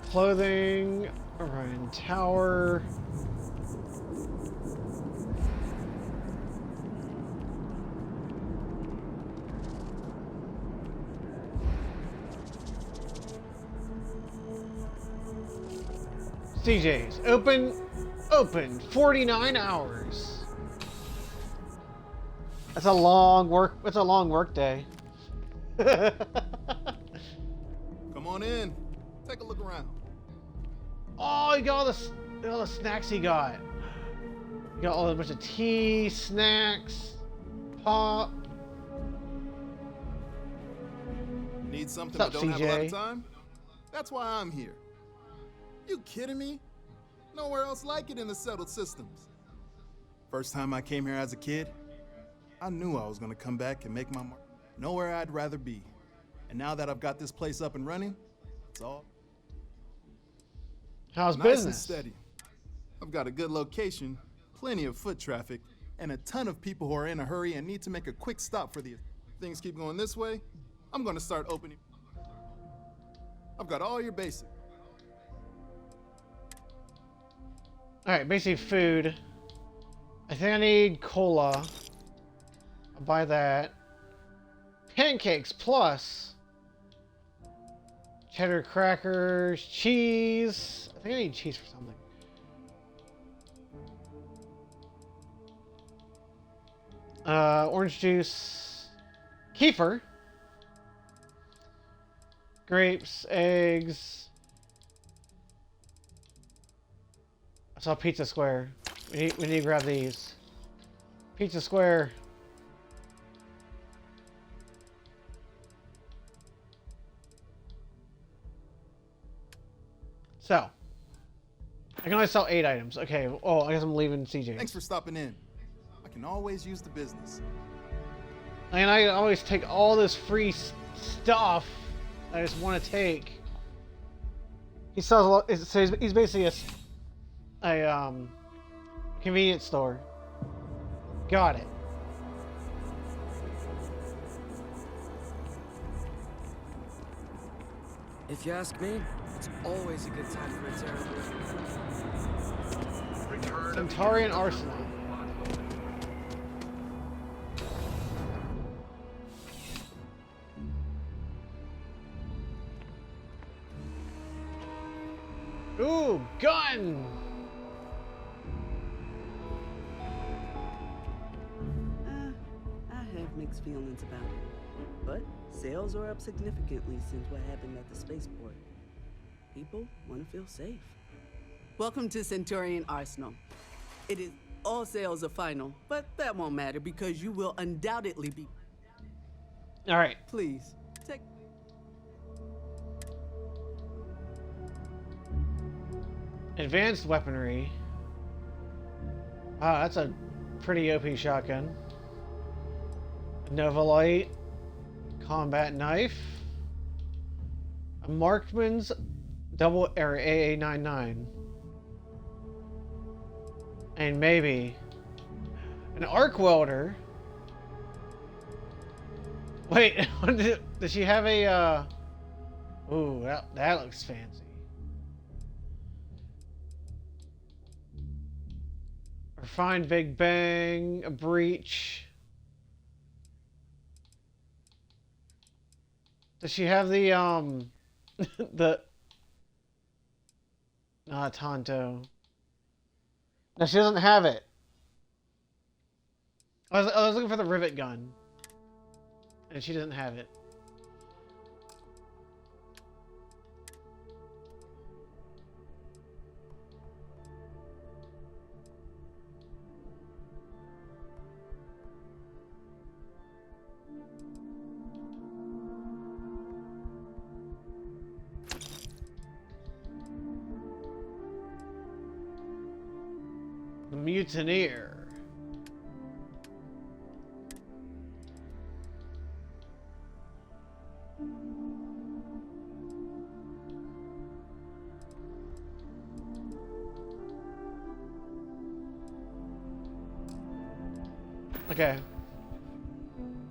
Clothing, Orion Tower. CJ's open 49 hours. That's a long work day. Come on in. Take a look around. Oh, you got all the snacks he got. You got all a bunch of tea, snacks, pop. Need something What's but up, don't have a lot of CJ? time? That's why I'm here. You kidding me? Nowhere else like it in the settled systems. First time I came here as a kid, I knew I was gonna come back and make my mark. Nowhere I'd rather be. And now that I've got this place up and running, it's all How's nice business? and steady. I've got a good location, plenty of foot traffic, and a ton of people who are in a hurry and need to make a quick stop for the things keep going this way. I'm gonna start opening. I've got all your basics. Alright, basically food. I think I need cola. I'll buy that. Pancakes plus cheddar crackers, cheese. I think I need cheese for something. Orange juice, kefir, grapes, eggs. I saw Pizza Square. We need to grab these. Pizza Square. So, I can only sell 8 items. Okay, oh, I guess I'm leaving CJ. Thanks for stopping in. I can always use the business. And I always take all this free stuff I just want to take. He sells a lot. So he's basically a convenience store. Got it. If you ask me, it's always a good time for a terrible. Centaurian Arsenal. Ooh, gun! I have mixed feelings about it. But sales are up significantly since what happened at the spaceport. People want to feel safe. Welcome to Centaurian Arsenal. It is all sales are final, but that won't matter because you will undoubtedly be. All right. Please, take. Advanced weaponry. Ah, that's a pretty OP shotgun. Nova Light. Combat knife. A marksman's double arrow AA-99. And maybe an arc welder. Wait, does she have a ooh, that looks fancy. Refined Big Bang, a breach. Does she have the the Tonto? No, she doesn't have it. I was looking for the rivet gun, and she doesn't have it. The mutineer. Okay.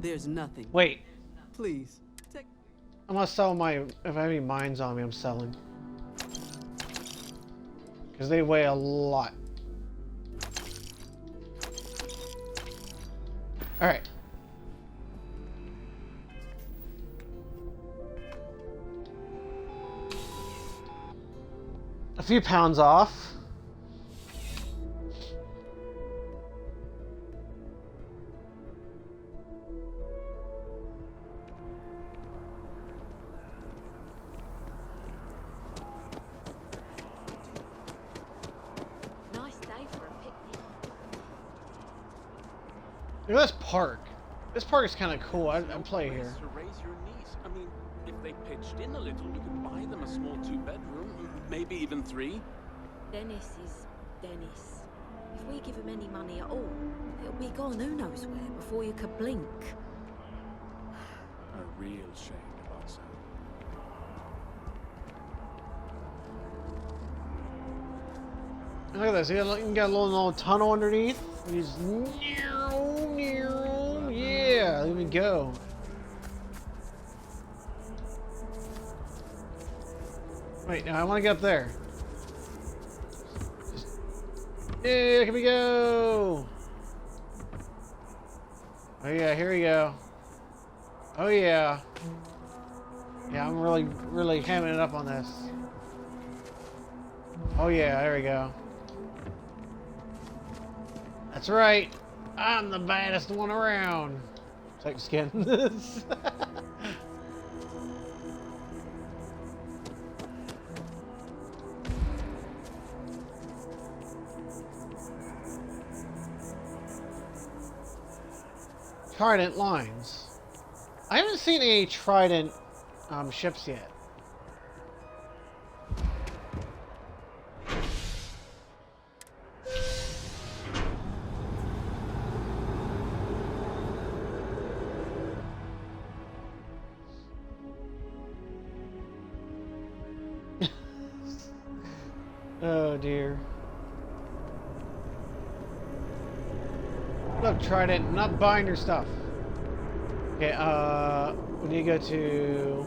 There's nothing. Wait. Please. I'm gonna sell my... If I have any mines on me, I'm selling. Because they weigh a lot. Alright. A few pounds off. Look at this park. This park is kind of cool. I'd play here. To raise your niece. I mean, if they pitched in a little, you could buy them a small 2-bedroom, maybe even 3. Dennis is Dennis. If we give him any money at all, it'll be gone who knows where before you could blink. A real shame about Sam. Look at this. You got a little tunnel underneath. You just... Yeah, let me go. Wait, now I want to get up there. Yeah, here we go. Oh yeah, here we go. Oh yeah. Yeah, I'm really hamming it up on this. Oh yeah, there we go. That's right. I'm the baddest one around. Take skin this. Trident lines. I haven't seen any Trident ships yet. Oh dear. Look, Trident, not buying your stuff. Okay, we need to go to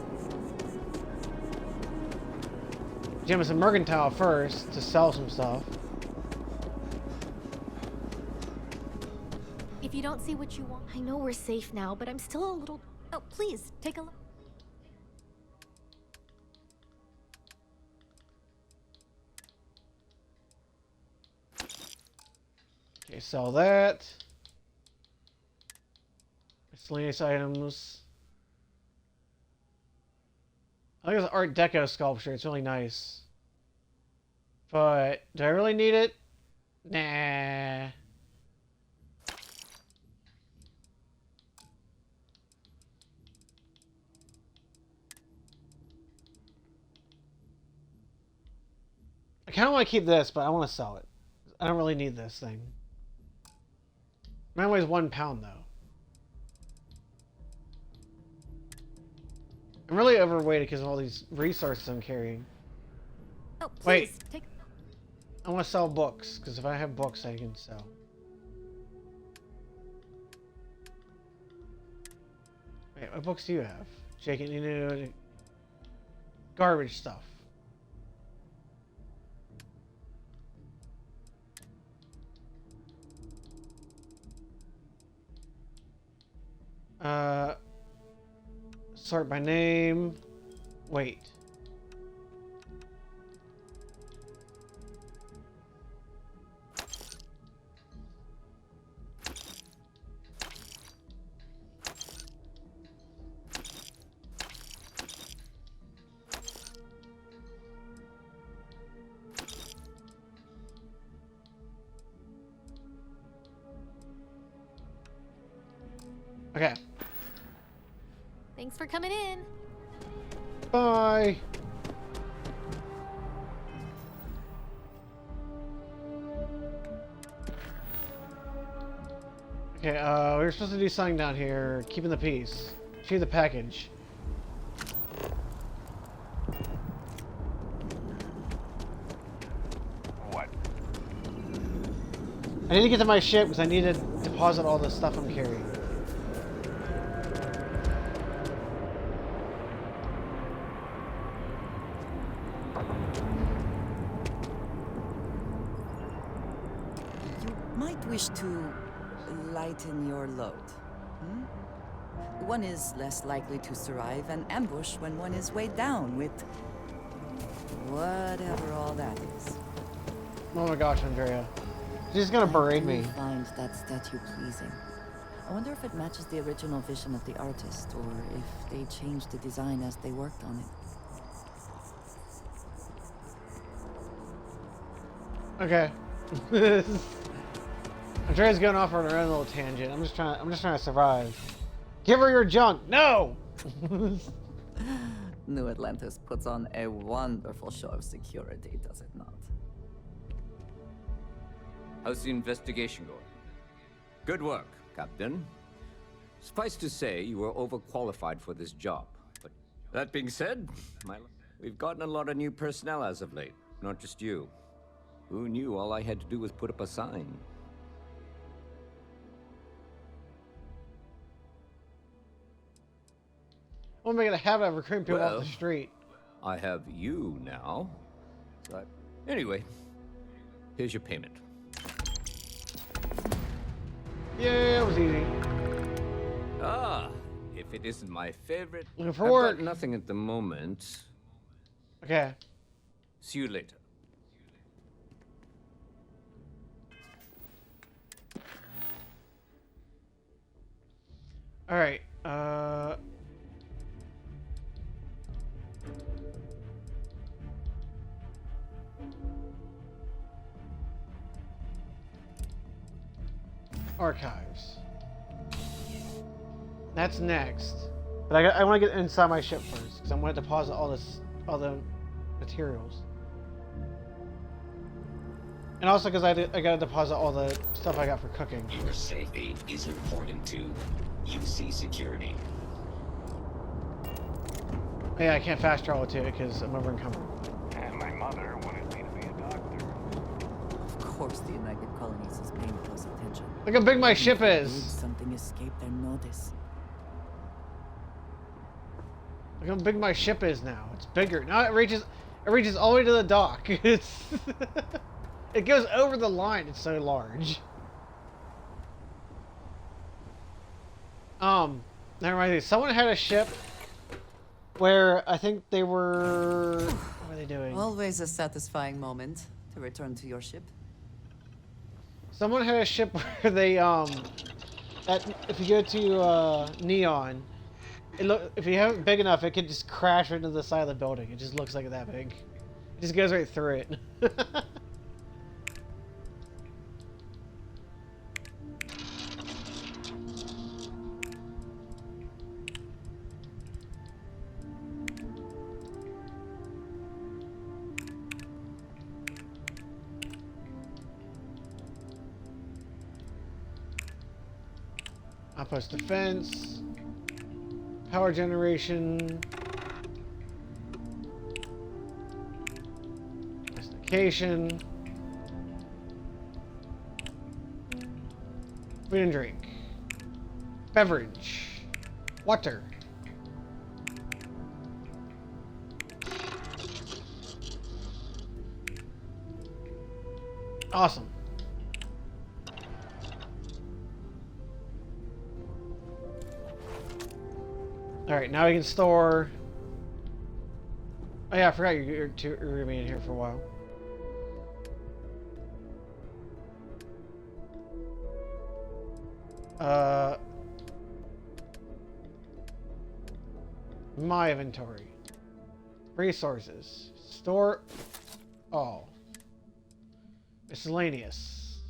Jameson Mercantile first to sell some stuff. If you don't see what you want, I know we're safe now, but I'm still a little... Oh, please, take a look. Okay, sell that. Miscellaneous items. I think it's an Art Deco sculpture. It's really nice. But do I really need it? Nah. I kind of want to keep this, but I want to sell it. I don't really need this thing. Mine weighs 1 pound, though. I'm really overweighted because of all these resources I'm carrying. Oh, please, wait. take... I want to sell books, because if I have books, I can sell. Wait, what books do you have? Jake, you know, garbage stuff. Sort by name. Wait. Okay. Thanks for coming in. Bye. Okay, we were supposed to do something down here. Keeping the peace. Retrieve the package. What? I need to get to my ship because I need to deposit all the stuff I'm carrying. Might wish to lighten your load. One is less likely to survive an ambush when one is weighed down with whatever all that is. Oh my gosh, Andrea. She's gonna berate me. I find that statue pleasing. I wonder if it matches the original vision of the artist, or if they changed the design as they worked on it. Okay. Andrea's going off on her own little tangent. I'm just trying to survive. Give her your junk. No. New Atlantis puts on a wonderful show of security, does it not? How's the investigation going? Good work, Captain. Suffice to say, you were overqualified for this job. But that being said, we've gotten a lot of new personnel as of late. Not just you. Who knew all I had to do was put up a sign? What am I gonna have of recruiting people off the street? I have you now. But anyway, here's your payment. Yeah, it was easy. Ah, if it isn't my favorite. Looking for I've work. got nothing at the moment. Okay. See you later. All right. Archives. That's next. But I want to get inside my ship first because I want to deposit all the materials. And also because I got to deposit all the stuff I got for cooking. Your safety is important to UC security. Yeah, I can't fast travel to it because I'm over encumbered. And my mother wanted me to be a doctor. Of course, the United Colonies is paying close attention. Look how big my ship is. Something escaped their notice. Look how big my ship is now. It's bigger. Now it reaches all the way to the dock. It's it goes over the line. It's so large. Never mind. Someone had a ship where I think they were. What are they doing? Always a satisfying moment to return to your ship. Someone had a ship where they if you go to Neon, if you have it big enough, it could just crash into the side of the building. It just looks like that big. It just goes right through it. Outpost defense, power generation, investigation, food and drink, beverage, water. Awesome. Alright, now we can store... Oh yeah, I forgot you're gonna be in here for a while. My inventory. Resources. Store all. Miscellaneous.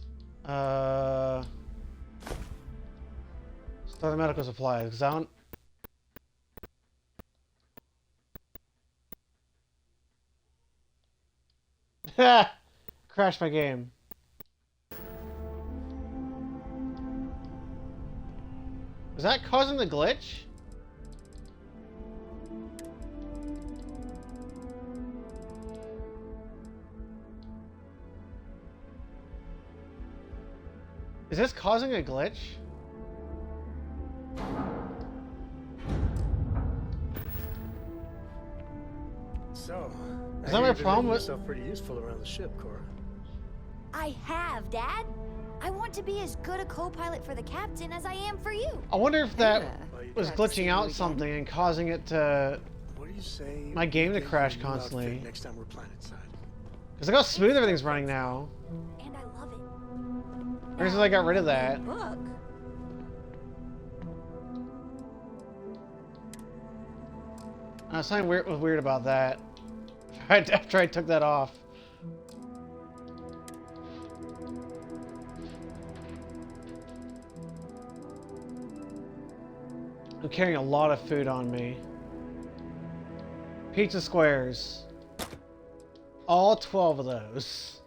Store the medical supplies, because I don't... Ha! Crashed my game. Is that causing the glitch? Is this causing a glitch? So, is that my problem with yourself pretty useful around the ship, Cora? I have, Dad. I want to be as good a co-pilot for the captain as I am for you. I wonder if that was glitching out something and causing it to... What do you say? My game to crash constantly. Next time we're planetside. Because look how smooth everything's running now. And I love it. Or is it I got rid of that? Look. Something weird was weird about that. After I took that off. I'm carrying a lot of food on me. Pizza squares. All 12 of those.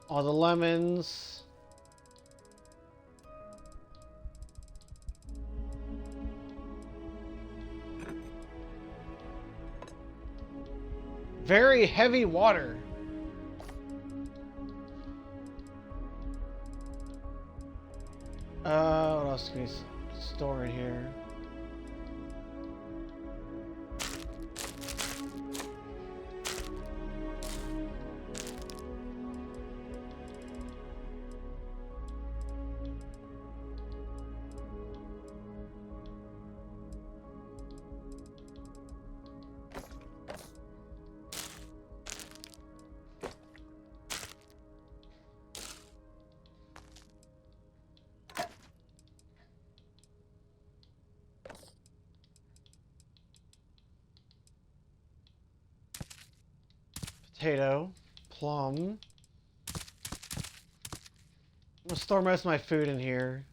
All the lemons. Very heavy water. What else can we store in here? Potato, plum. I'm gonna store most of my food in here.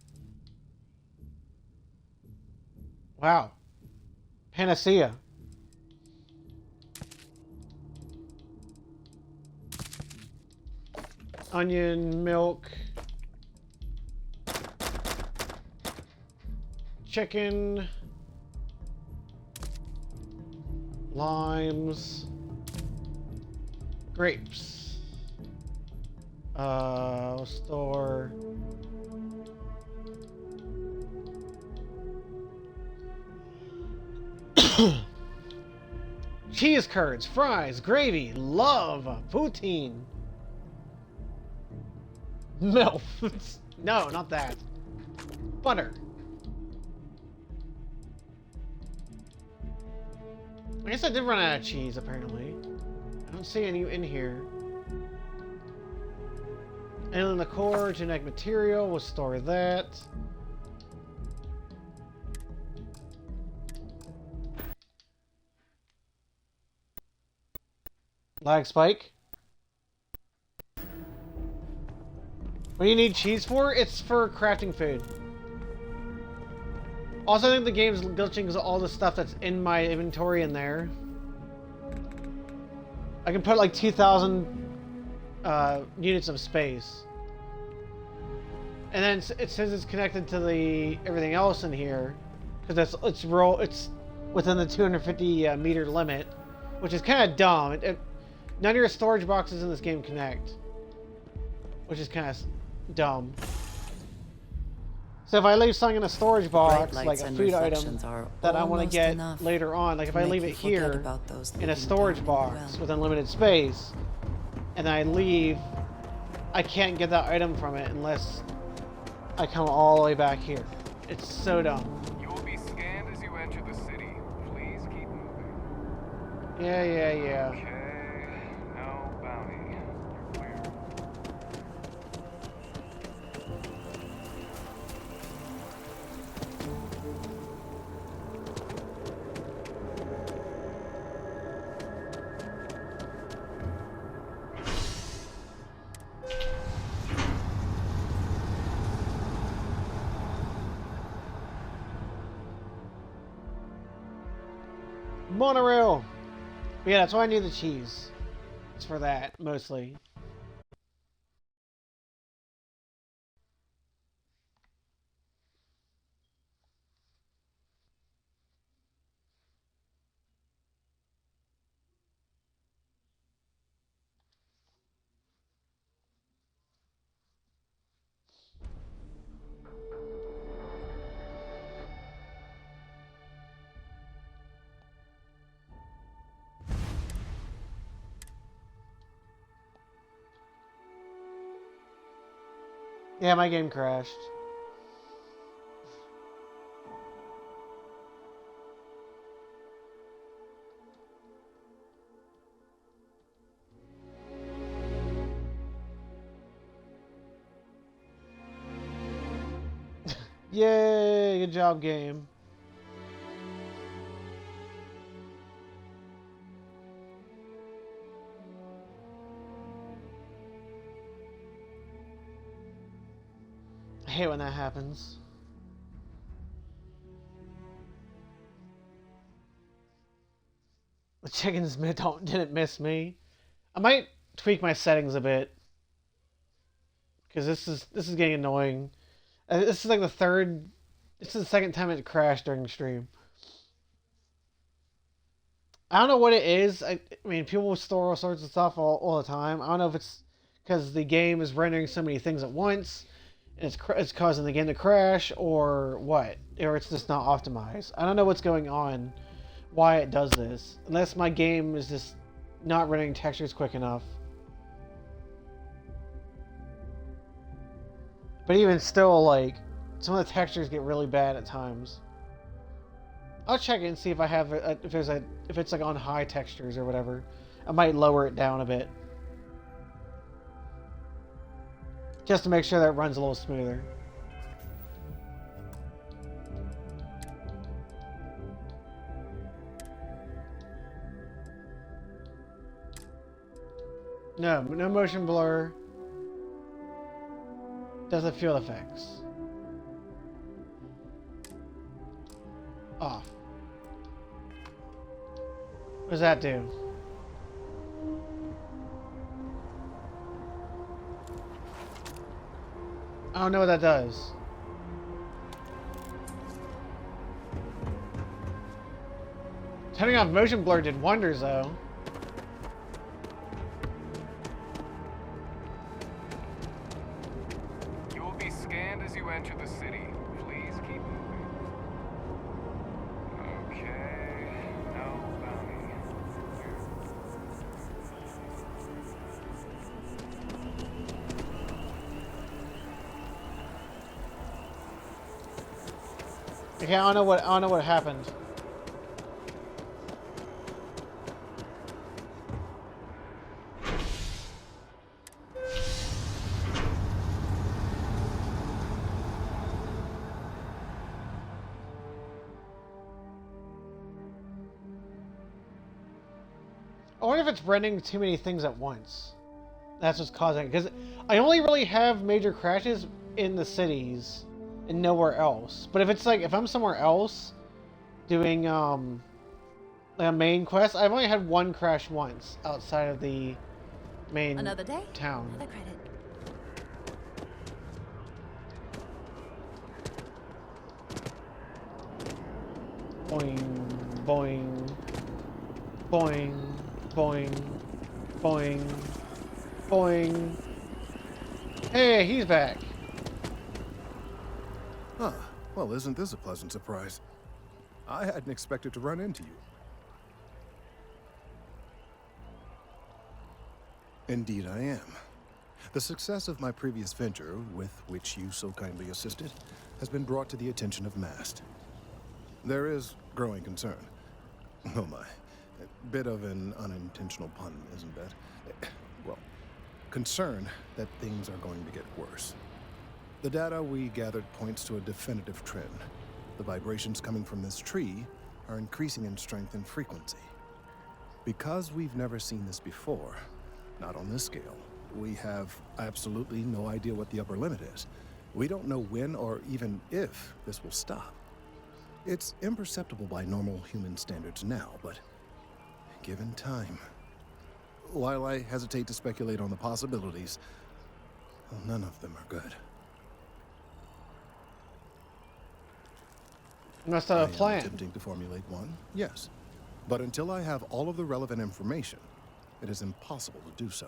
Wow. Panacea. Onion, milk. Chicken. Limes. Grapes. We'll store cheese curds, fries, gravy, love, poutine, milk. No, not that. Butter. I guess I did run out of cheese apparently. I don't see any in here. And in the core, genetic material, we'll store that. Lag spike. What do you need cheese for? It's for crafting food. Also, I think the game's glitching because all the stuff that's in my inventory in there. I can put like 2,000 units of space. And then it says it's connected to the everything else in here because it's within the 250 meter limit, which is kind of dumb. None of your storage boxes in this game connect, which is kind of dumb. So if I leave something in a storage box, like a food item that I want to get later on, like if I leave it here in a storage box with unlimited space, and I leave, I can't get that item from it unless I come all the way back here. It's so dumb. You will be scanned as you enter the city. Please keep moving. Yeah. Okay, no bounty. You're clear. Monorail! But yeah, that's why I need the cheese. It's for that, mostly. Yeah, my game crashed. Yay, good job, game. I hate when that happens. The chickens didn't miss me. I might tweak my settings a bit, because this is getting annoying. This is like this is the second time it crashed during the stream. I don't know what it is. I mean, people store all sorts of stuff all the time. I don't know if it's because the game is rendering so many things at once, and it's causing the game to crash, or what. Or it's just not optimized. I don't know what's going on, why it does this. Unless my game is just not rendering textures quick enough. But even still, like, some of the textures get really bad at times. I'll check it and see if I have if it's like on high textures or whatever. I might lower it down a bit, just to make sure that it runs a little smoother. No motion blur. Doesn't feel effects. Off. What does that do? I don't know what that does. Turning off motion blur did wonders, though. You will be scanned as you enter the city. Please keep moving. Okay, no bounty. Okay, I don't know what happened. I wonder if it's rendering too many things at once. That's what's causing it. Because I only really have major crashes in the cities and nowhere else. But if it's like, if I'm somewhere else doing like a main quest, I've only had one crash once outside of the main Another day, town. another credit. Boing, boing, boing, boing, boing, boing. Hey, he's back. Huh. Well, isn't this a pleasant surprise? I hadn't expected to run into you. Indeed I am. The success of my previous venture, with which you so kindly assisted, has been brought to the attention of Mast. There is growing concern. Oh my. A bit of an unintentional pun, isn't that? Well, concern that things are going to get worse. The data we gathered points to a definitive trend. The vibrations coming from this tree are increasing in strength and frequency. Because we've never seen this before, not on this scale, we have absolutely no idea what the upper limit is. We don't know when or even if this will stop. It's imperceptible by normal human standards now, but given time. While I hesitate to speculate on the possibilities, well, none of them are good. Must have a plan. I am attempting to formulate one, yes. But until I have all of the relevant information, it is impossible to do so.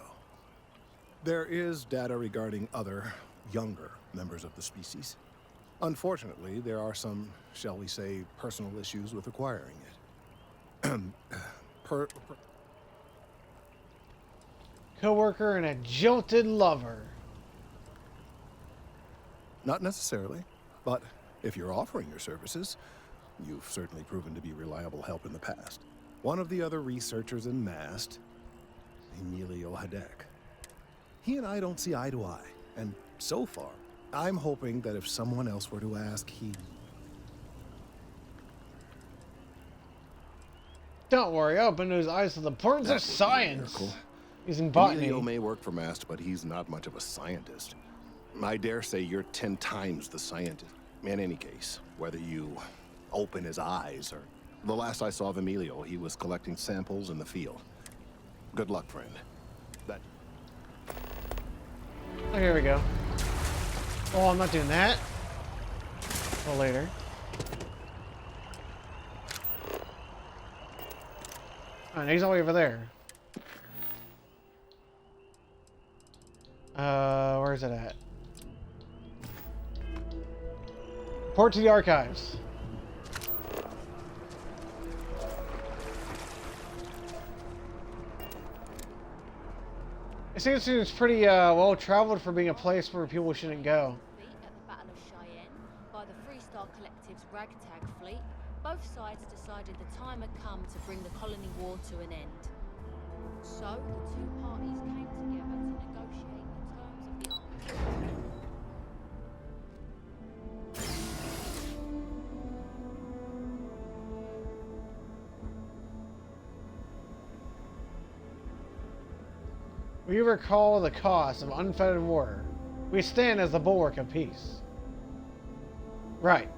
There is data regarding other, younger members of the species. Unfortunately, there are some, shall we say, personal issues with acquiring it. Coworker and a jilted lover. Not necessarily, but if you're offering your services, you've certainly proven to be reliable help in the past. One of the other researchers in Mast, Emilio Hadek. He and I don't see eye to eye, and so far, I'm hoping that if someone else were to ask, he... Don't worry, I opened his eyes to the importance of science. Using botany. Emilio may work for Mast, but he's not much of a scientist. I dare say you're 10 times the scientist. In any case, whether you open his eyes or... The last I saw of Emilio, he was collecting samples in the field. Good luck, friend. Oh, here we go. Oh, I'm not doing that. Well, later. Oh, he's all the way over there. Where is it at? Port to the archives. It seems it's pretty well traveled for being a place where people shouldn't go. At the Battle of Cheyenne, by the Freestar Collective's ragtag fleet, both sides decided the time had come to bring the colony war to an end. So the two parties came together to negotiate the terms of the armistice. We recall the cost of unfettered war. We stand as the bulwark of peace. Right.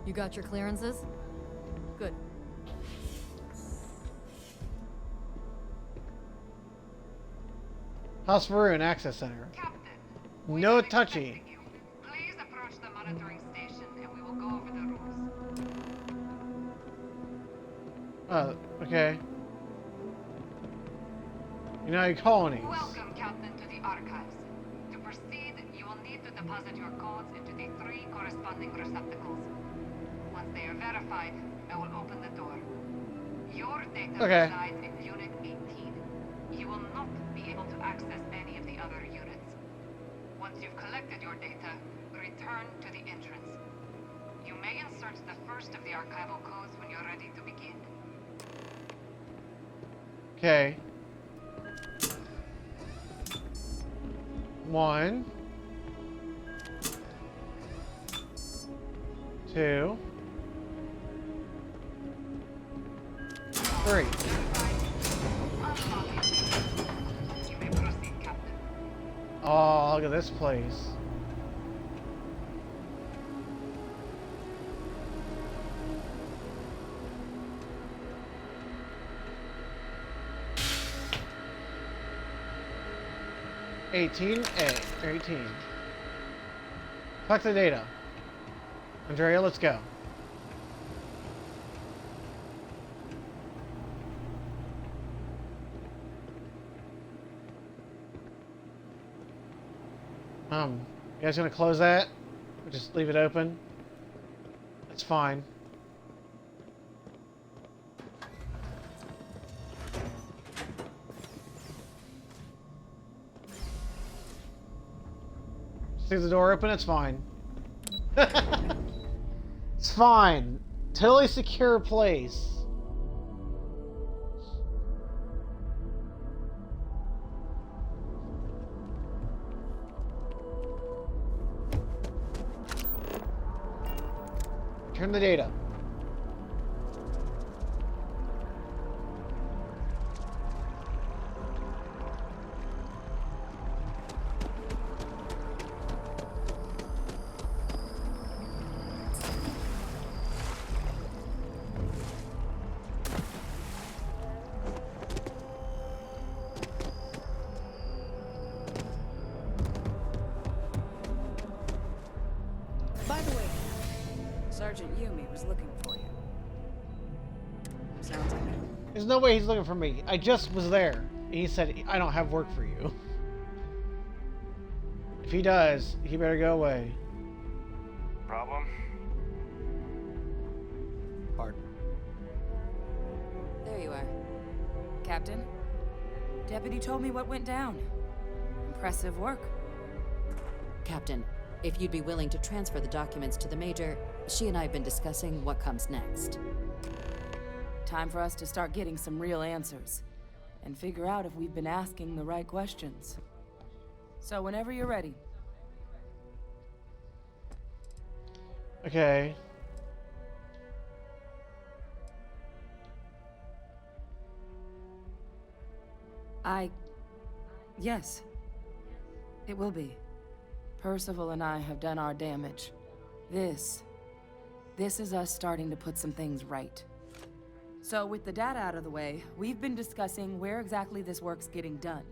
You got your clearances? Good. House Maroon Access Center. No touchy. Please approach the monitoring station and we will go over the rules. Oh, okay. United Colonies. Welcome, Captain, to the archives. To proceed, you will need to deposit your codes into the 3 corresponding receptacles. Once they are verified, I will open the door. Your data resides in Unit 18. You will not be able to access any of the other units. Once you've collected your data, return to the entrance. You may insert the first of the archival codes when you're ready to begin. Okay. 1, 2, 3. Oh, look at this place. '18A, 18. Collect the data. Andrea, let's go. You guys gonna close that? Or just leave it open? That's fine. See the door open? It's fine. It's fine. Totally secure place. Turn the data. By the way, Sergeant Yumi was looking for you. Sounds like it. There's no way he's looking for me. I just was there. He said, I don't have work for you. If he does, he better go away. Problem? Pardon. There you are. Captain, Deputy told me what went down. Impressive work. Captain, if you'd be willing to transfer the documents to the Major, she and I have been discussing what comes next. Time for us to start getting some real answers. And figure out if we've been asking the right questions. So whenever you're ready. Okay. Yes. It will be. Percival and I have done our damage. This is us starting to put some things right. So with the data out of the way, we've been discussing where exactly this work's getting done.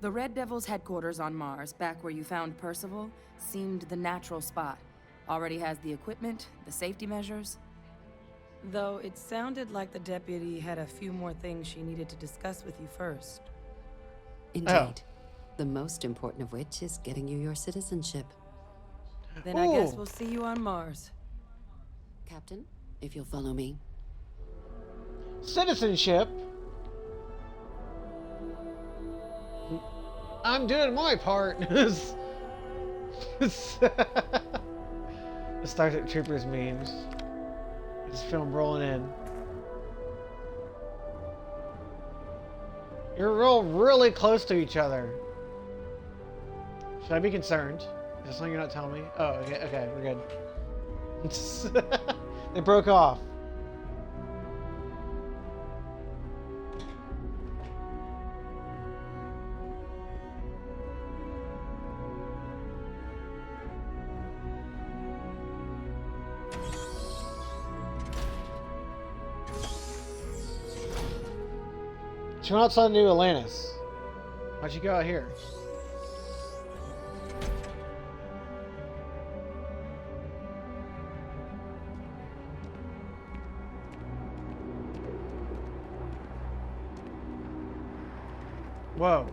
The Red Devil's headquarters on Mars, back where you found Percival, seemed the natural spot. Already has the equipment, the safety measures. Though it sounded like the deputy had a few more things she needed to discuss with you first. Indeed. The most important of which is getting you your citizenship. Then I guess we'll see you on Mars. Captain, if you'll follow me. Citizenship? I'm doing my part. The Starship Troopers memes. This film rolling in. You're all really close to each other. Should I be concerned? Is that something you're not telling me? Oh, okay, we're good. They broke off. She went outside New Atlantis. Why'd you go out here? Whoa.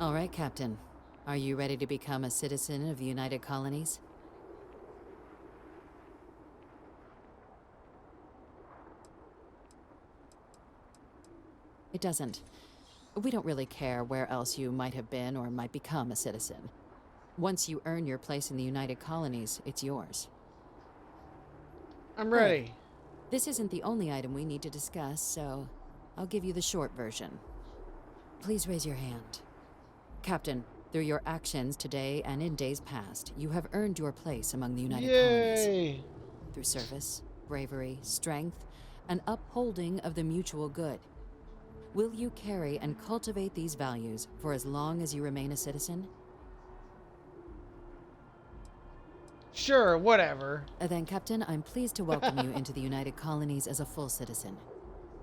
All right, Captain. Are you ready to become a citizen of the United Colonies? It doesn't. We don't really care where else you might have been or might become a citizen. Once you earn your place in the United Colonies, it's yours. I'm ready. Good. This isn't the only item we need to discuss, so I'll give you the short version. Please raise your hand. Captain, through your actions today and in days past, you have earned your place among the United Colonies. Through service, bravery, strength, and upholding of the mutual good. Will you carry and cultivate these values for as long as you remain a citizen? Sure, whatever. Then, Captain, I'm pleased to welcome you into the United Colonies as a full citizen.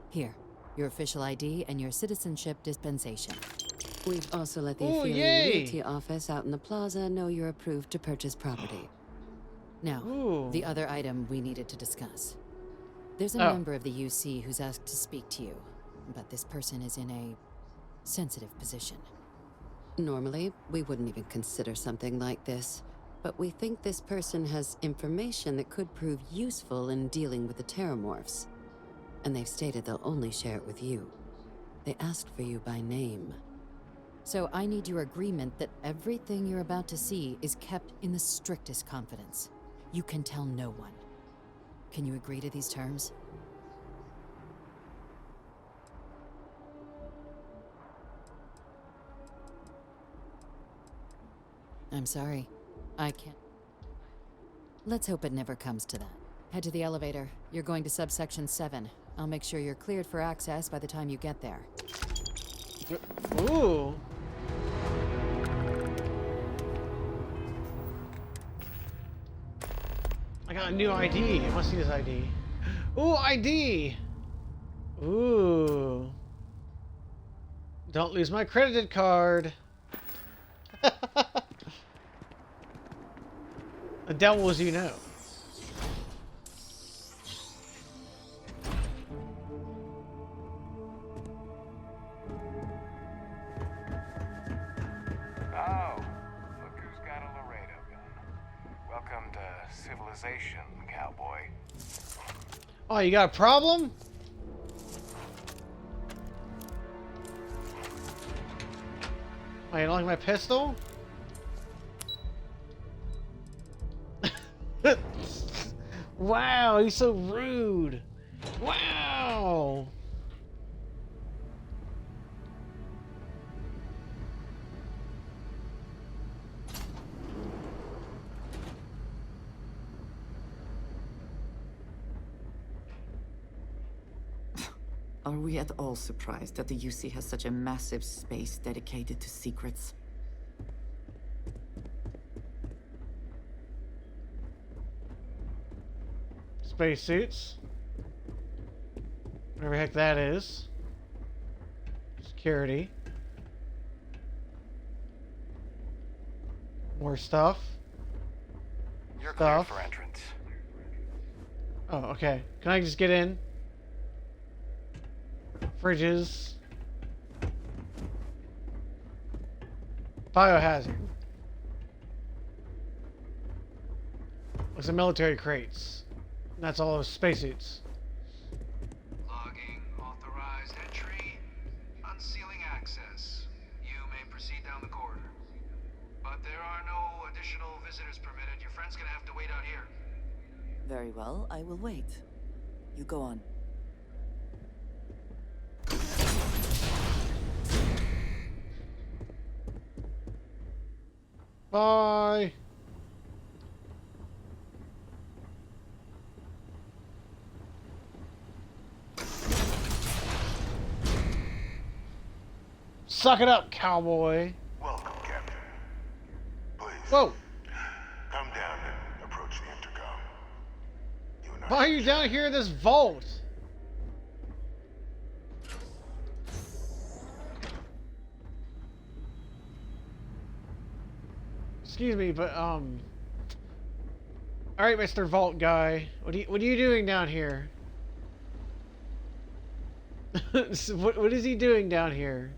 Here, your official ID and your citizenship dispensation. We've also let the affiliate realty office out in the plaza know you're approved to purchase property. Now, the other item we needed to discuss. There's a member of the UC who's asked to speak to you, but this person is in a sensitive position. Normally, we wouldn't even consider something like this, but we think this person has information that could prove useful in dealing with the Terramorphs. And they've stated they'll only share it with you. They asked for you by name. So I need your agreement that everything you're about to see is kept in the strictest confidence. You can tell no one. Can you agree to these terms? I'm sorry. I can't. Let's hope it never comes to that. Head to the elevator. You're going to subsection 7. I'll make sure you're cleared for access by the time you get there. Ooh. I got a new ID. I must see this ID. Ooh, ID! Ooh. Don't lose my credit card. The devils you know. Oh, look who's got a Laredo gun. Welcome to civilization, cowboy. Oh, you got a problem? Oh, you don't like my pistol? Wow, he's so rude. Wow. Are we at all surprised that the UC has such a massive space dedicated to secrets? Spacesuits. Whatever the heck that is. Security. More stuff. You're clear Stuff. for entrance. Oh, okay. Can I just get in? Fridges. Biohazard. Looks like military crates. And that's all those spacesuits. Logging authorized entry. Unsealing access. You may proceed down the corridor. But there are no additional visitors permitted. Your friend's gonna have to wait out here. Very well, I will wait. You go on. Bye. Suck it up, cowboy. Welcome, Captain. Please. Whoa. Come down and approach the intercom. Why are you down here in this vault? Excuse me, but all right, Mr. Vault guy, what are you doing down here? what is he doing down here?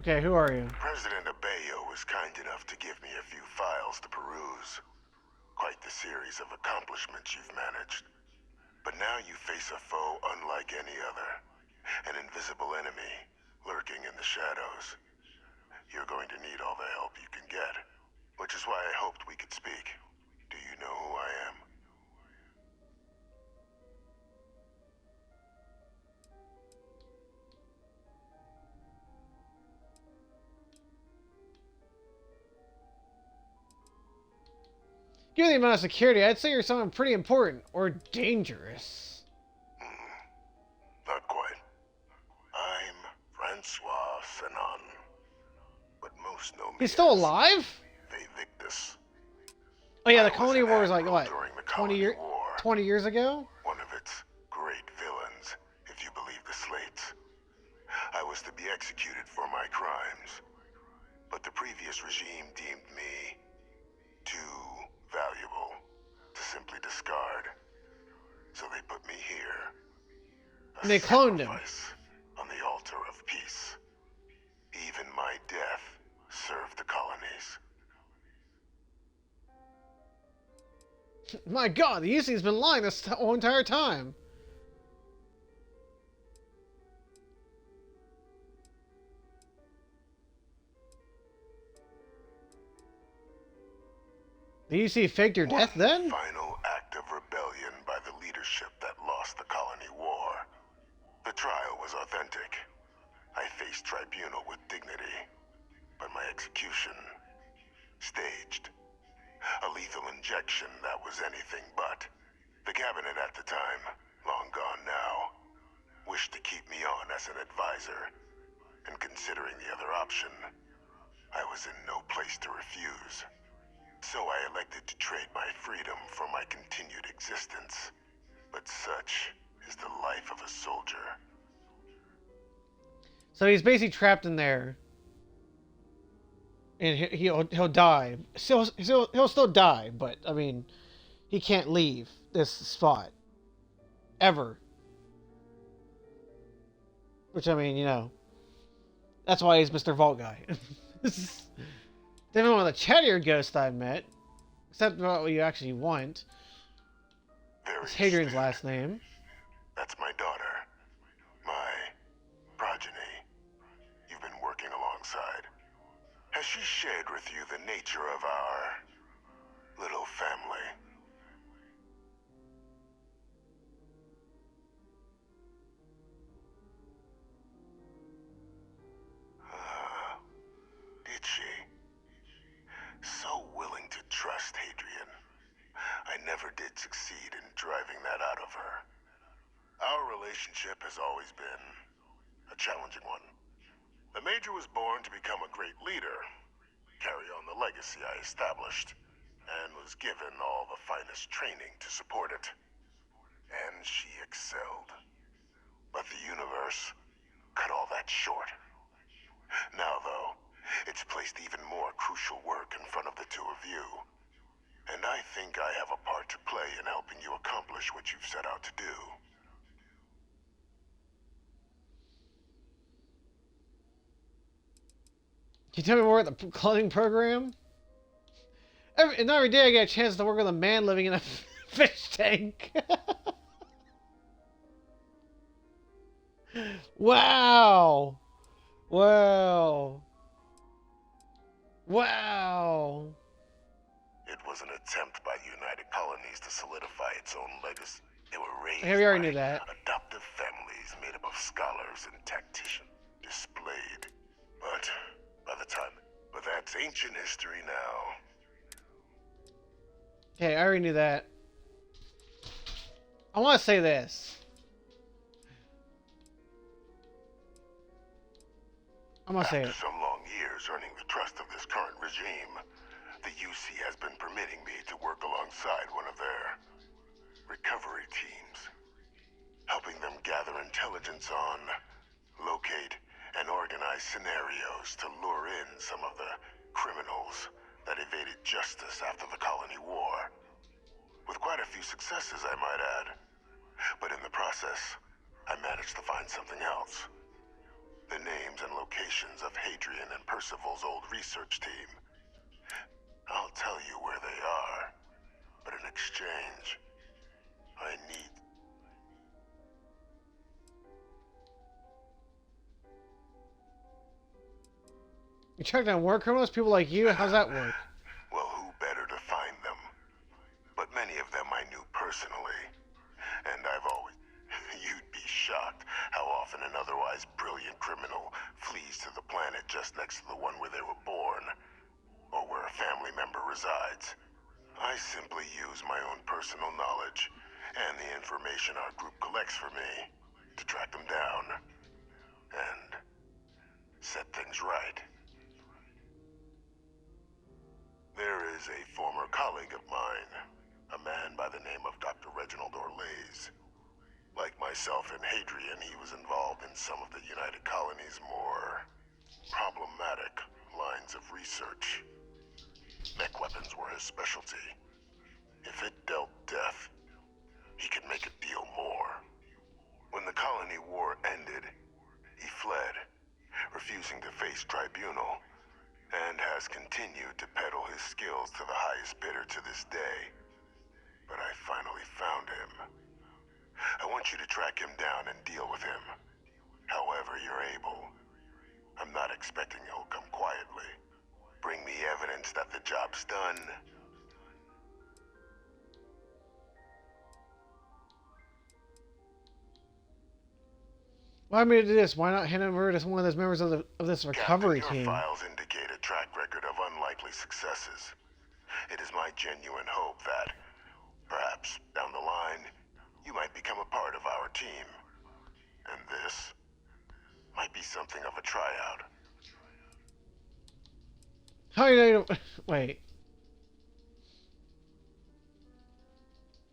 Okay, who are you? President Abeyo was kind enough to give me a few files to peruse. Quite the series of accomplishments you've managed. But now you face a foe unlike any other. An invisible enemy, lurking in the shadows. You're going to need all the help you can get. Which is why I hoped we could speak. Do you know who I am? Given the amount of security, I'd say you're someone pretty important or dangerous. Not quite. I'm Francois Sanon. But most know me He's still as alive? Victus. Oh yeah, the Colony War was like what? 20 years ago? One of its great villains, if you believe the slates. I was to be executed for my crimes. But the previous regime deemed me too valuable. And they cloned him. On the altar of peace. Even my death served the colonies. My God, the UC's been lying this whole entire time. The UC faked your death then? Final act of rebellion by the leadership that lost the colony war. The trial was authentic. I faced tribunal with dignity, but my execution, staged. A lethal injection that was anything but. The cabinet at the time, long gone now, wished to keep me on as an advisor. And considering the other option, I was in no place to refuse. So I elected to trade my freedom for my continued existence. But such is the life of a soldier. So he's basically trapped in there. And he'll die. He'll still die, but, I mean, he can't leave this spot. Ever. Which, I mean, you know, that's why he's Mr. Vault Guy. Definitely one of the chattier ghosts I've met. Except about what you actually want. It's Hadrian's last name. That's my daughter. My progeny. You've been working alongside. Has she shared with you the nature of our little family? Did she? So willing to trust Hadrian. I never did succeed in driving that out of her. Our relationship has always been a challenging one. The Major was born to become a great leader, carry on the legacy I established, and was given all the finest training to support it. And she excelled. But the universe cut all that short. Now, though, it's placed even more crucial work in front of the two of you. And I think I have a part to play in helping you accomplish what you've set out to do. Can you tell me more about the cloning program? Every day I get a chance to work with a man living in a fish tank. Wow. Wow. Wow. It was an attempt by the United Colonies to solidify its own legacy. They were raised We already by knew that. adoptive families made up of scholars and tacticians, displayed. But that's ancient history now. Okay, I already knew that. I want to say this. I'm gonna say it. After some long years earning the trust of this current regime, the UC has been permitting me to work alongside one of their recovery teams, helping them gather intelligence on, locate, and organize scenarios to lure in some of the criminals that evaded justice after the colony war. With quite a few successes, I might add. But in the process, I managed to find something else. The names and locations of Hadrian and Percival's old research team. I'll tell you where they are, but in exchange, I need... You track down war criminals, people like you? How's that work? Well, who better to find them? But many of them I knew personally. And I've always... You'd be shocked how often an otherwise brilliant criminal flees to the planet just next to the one where they were born, or where a family member resides. I simply use my own personal knowledge and the information our group collects for me to track them down and set things right. There is a former colleague of mine, a man by the name of Dr. Reginald Orlaise. Like myself and Hadrian, he was involved in some of the United Colonies' more problematic lines of research. Mech weapons were his specialty. If it dealt death, he could make a deal more. When the colony war ended, he fled, refusing to face tribunal, and has continued to peddle his skills to the highest bidder to this day. But I finally found him. I want you to track him down and deal with him, however you're able. I'm not expecting he'll come quietly. Bring me evidence that the job's done. Why me to do this? Why not hand him over to one of those members of this recovery Captain, team? your files indicate a track record of unlikely successes. It is my genuine hope that, perhaps down the line, you might become a part of our team. And this might be something of a tryout. How do you know? Wait.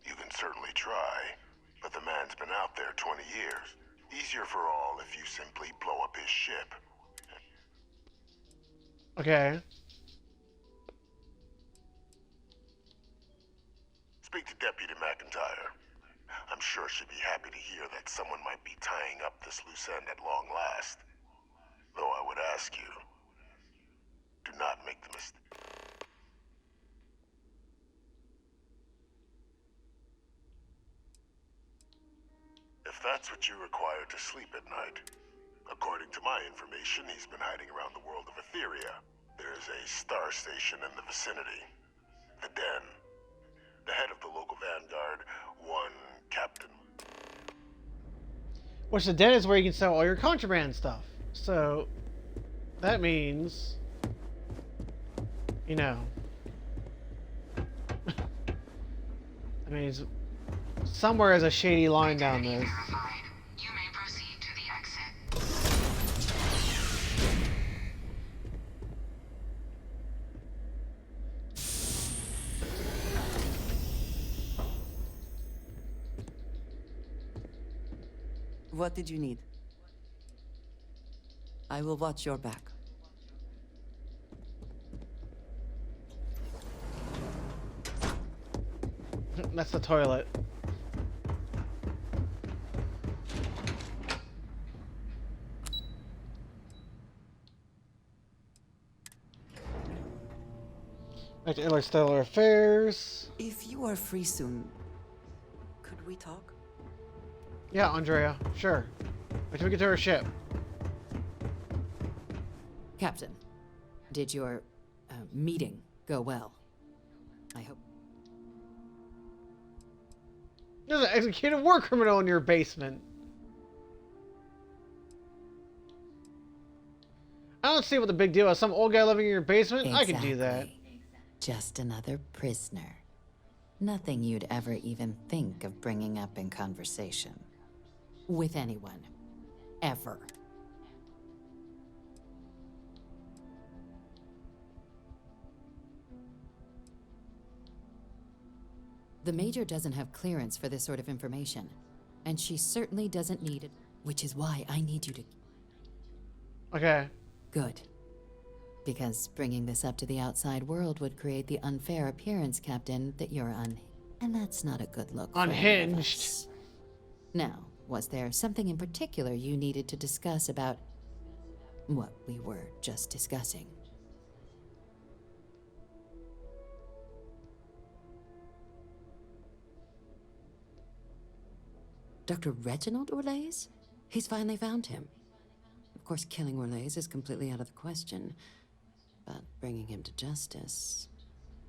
You can certainly try, but the man's been out there 20 years. Easier for all if you simply blow up his ship. Okay. Speak to Deputy McIntyre. I'm sure she'd be happy to hear that someone might be tying up this loose end at long last. Though I would ask you, do not make the mistake. If that's what you require to sleep at night, according to my information, he's been hiding around the world of Etheria. There's a star station in the vicinity. The Den. The head of the local vanguard, one Captain. Which the den is where you can sell all your contraband stuff. So that means, you know, that means somewhere is a shady line down this. You may proceed to the exit. What did you need? I will watch your back. That's the toilet. Back to Interstellar Affairs. If you are free soon, could we talk? Yeah, Andrea, sure. Wait till we get to our ship. Captain, did your meeting go well? I hope. There's an executed war criminal in your basement. I don't see what the big deal is. Some old guy living in your basement? Exactly. I can do that. Just another prisoner. Nothing you'd ever even think of bringing up in conversation. With anyone. Ever. The Major doesn't have clearance for this sort of information. And she certainly doesn't need it. Which is why I need you to... Okay. Good. Because bringing this up to the outside world would create the unfair appearance, Captain, that you're and that's not a good look. Unhinged. Now, was there something in particular you needed to discuss about what we were just discussing? Dr. Reginald Orlaise? He's finally found him. Of course, killing Orlaise is completely out of the question. But bringing him to justice...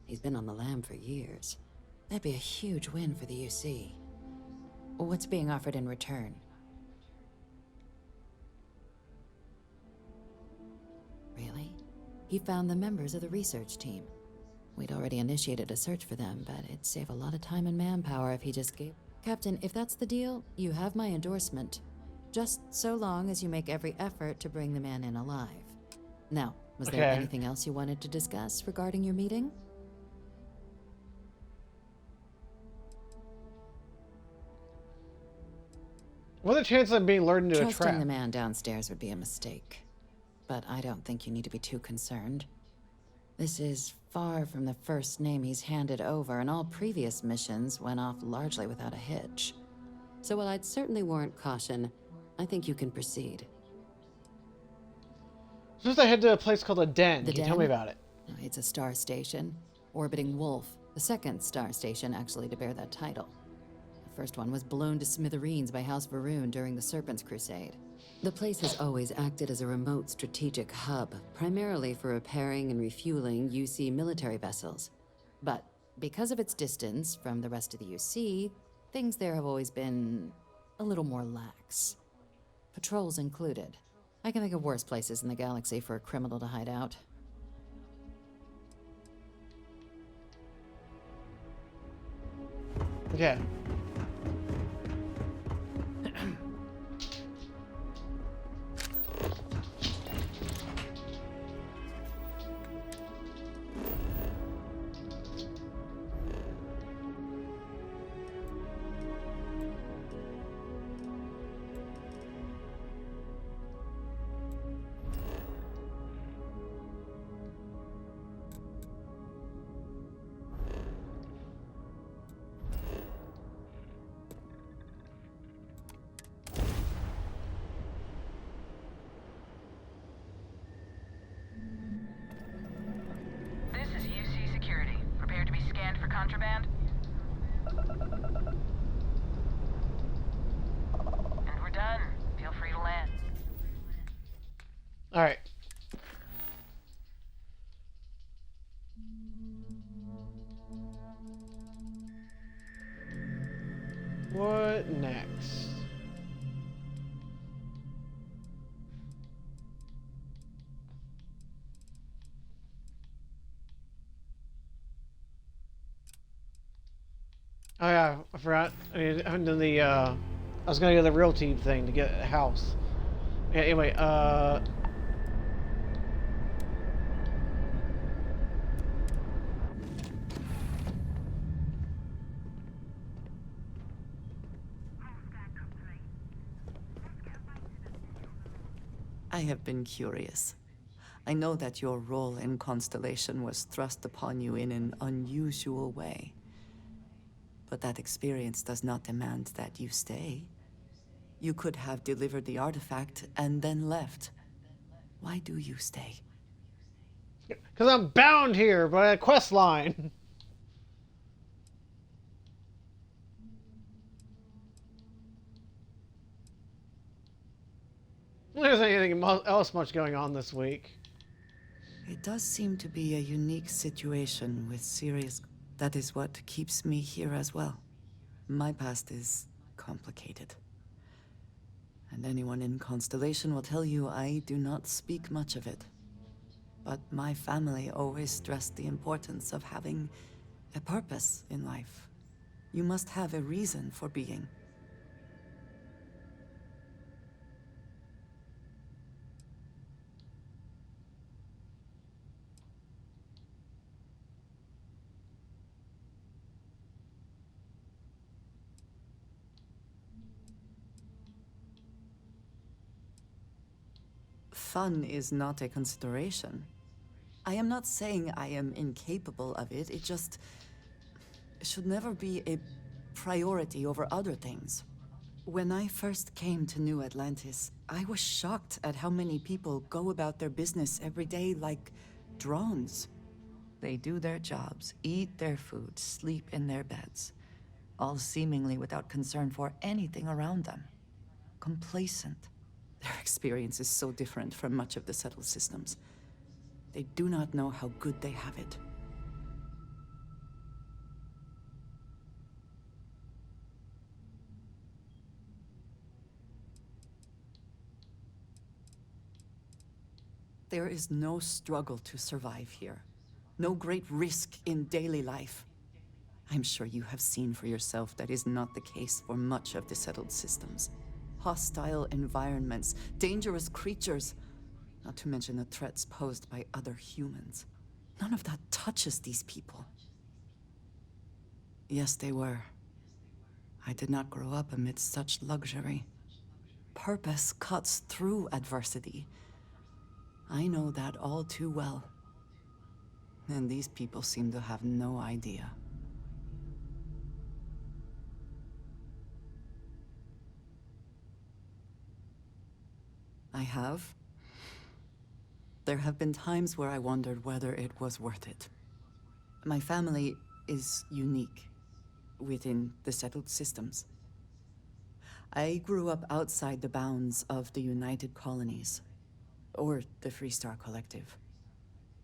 He's been on the lam for years. That'd be a huge win for the UC. What's being offered in return? Really? He found the members of the research team. We'd already initiated a search for them, but it'd save a lot of time and manpower if he just gave... Captain, if that's the deal, you have my endorsement. Just so long as you make every effort to bring the man in alive. Now, was there anything else you wanted to discuss regarding your meeting? What are the chances of being lured into a trap? Trusting the man downstairs would be a mistake. But I don't think you need to be too concerned. This is far from the first name he's handed over, and all previous missions went off largely without a hitch. So while I'd certainly warrant caution, I think you can proceed. First, I head to a place called a Den. The Can you Den? tell me about it? It's a star station, orbiting Wolf, the second star station actually to bear that title. The first one was blown to smithereens by House Varun during the Serpent's Crusade. The place has always acted as a remote strategic hub, primarily for repairing and refueling UC military vessels. But because of its distance from the rest of the UC, things there have always been a little more lax. Patrols included. I can think of worse places in the galaxy for a criminal to hide out. Okay. This is UC Security. Prepared to be scanned for contraband? And we're done. Feel free to land. Alright. What next? Oh yeah, I forgot. I haven't done the, I was gonna do the realty thing to get a house. Yeah, anyway, I have been curious. I know that your role in Constellation was thrust upon you in an unusual way. But that experience does not demand that you stay. You could have delivered the artifact and then left. Why do you stay? because I'm bound here by a quest line. There's anything else much going on this week. It does seem to be a unique situation with serious... That is what keeps me here as well. My past is complicated. And anyone in Constellation will tell you I do not speak much of it. But my family always stressed the importance of having a purpose in life. You must have a reason for being. Fun is not a consideration. I am not saying I am incapable of it, it just should never be a priority over other things. When I first came to New Atlantis, I was shocked at how many people go about their business every day like drones. They do their jobs, eat their food, sleep in their beds, all seemingly without concern for anything around them. Complacent. Their experience is so different from much of the settled systems. They do not know how good they have it. There is no struggle to survive here. No great risk in daily life. I'm sure you have seen for yourself that is not the case for much of the settled systems. Hostile environments, dangerous creatures, not to mention the threats posed by other humans. None of that touches these people. Yes, they were. I did not grow up amidst such luxury. Purpose cuts through adversity. I know that all too well. And these people seem to have no idea. have. There have been times where I wondered whether it was worth it. My family is unique within the settled systems. I grew up outside the bounds of the United Colonies, or the Freestar Collective.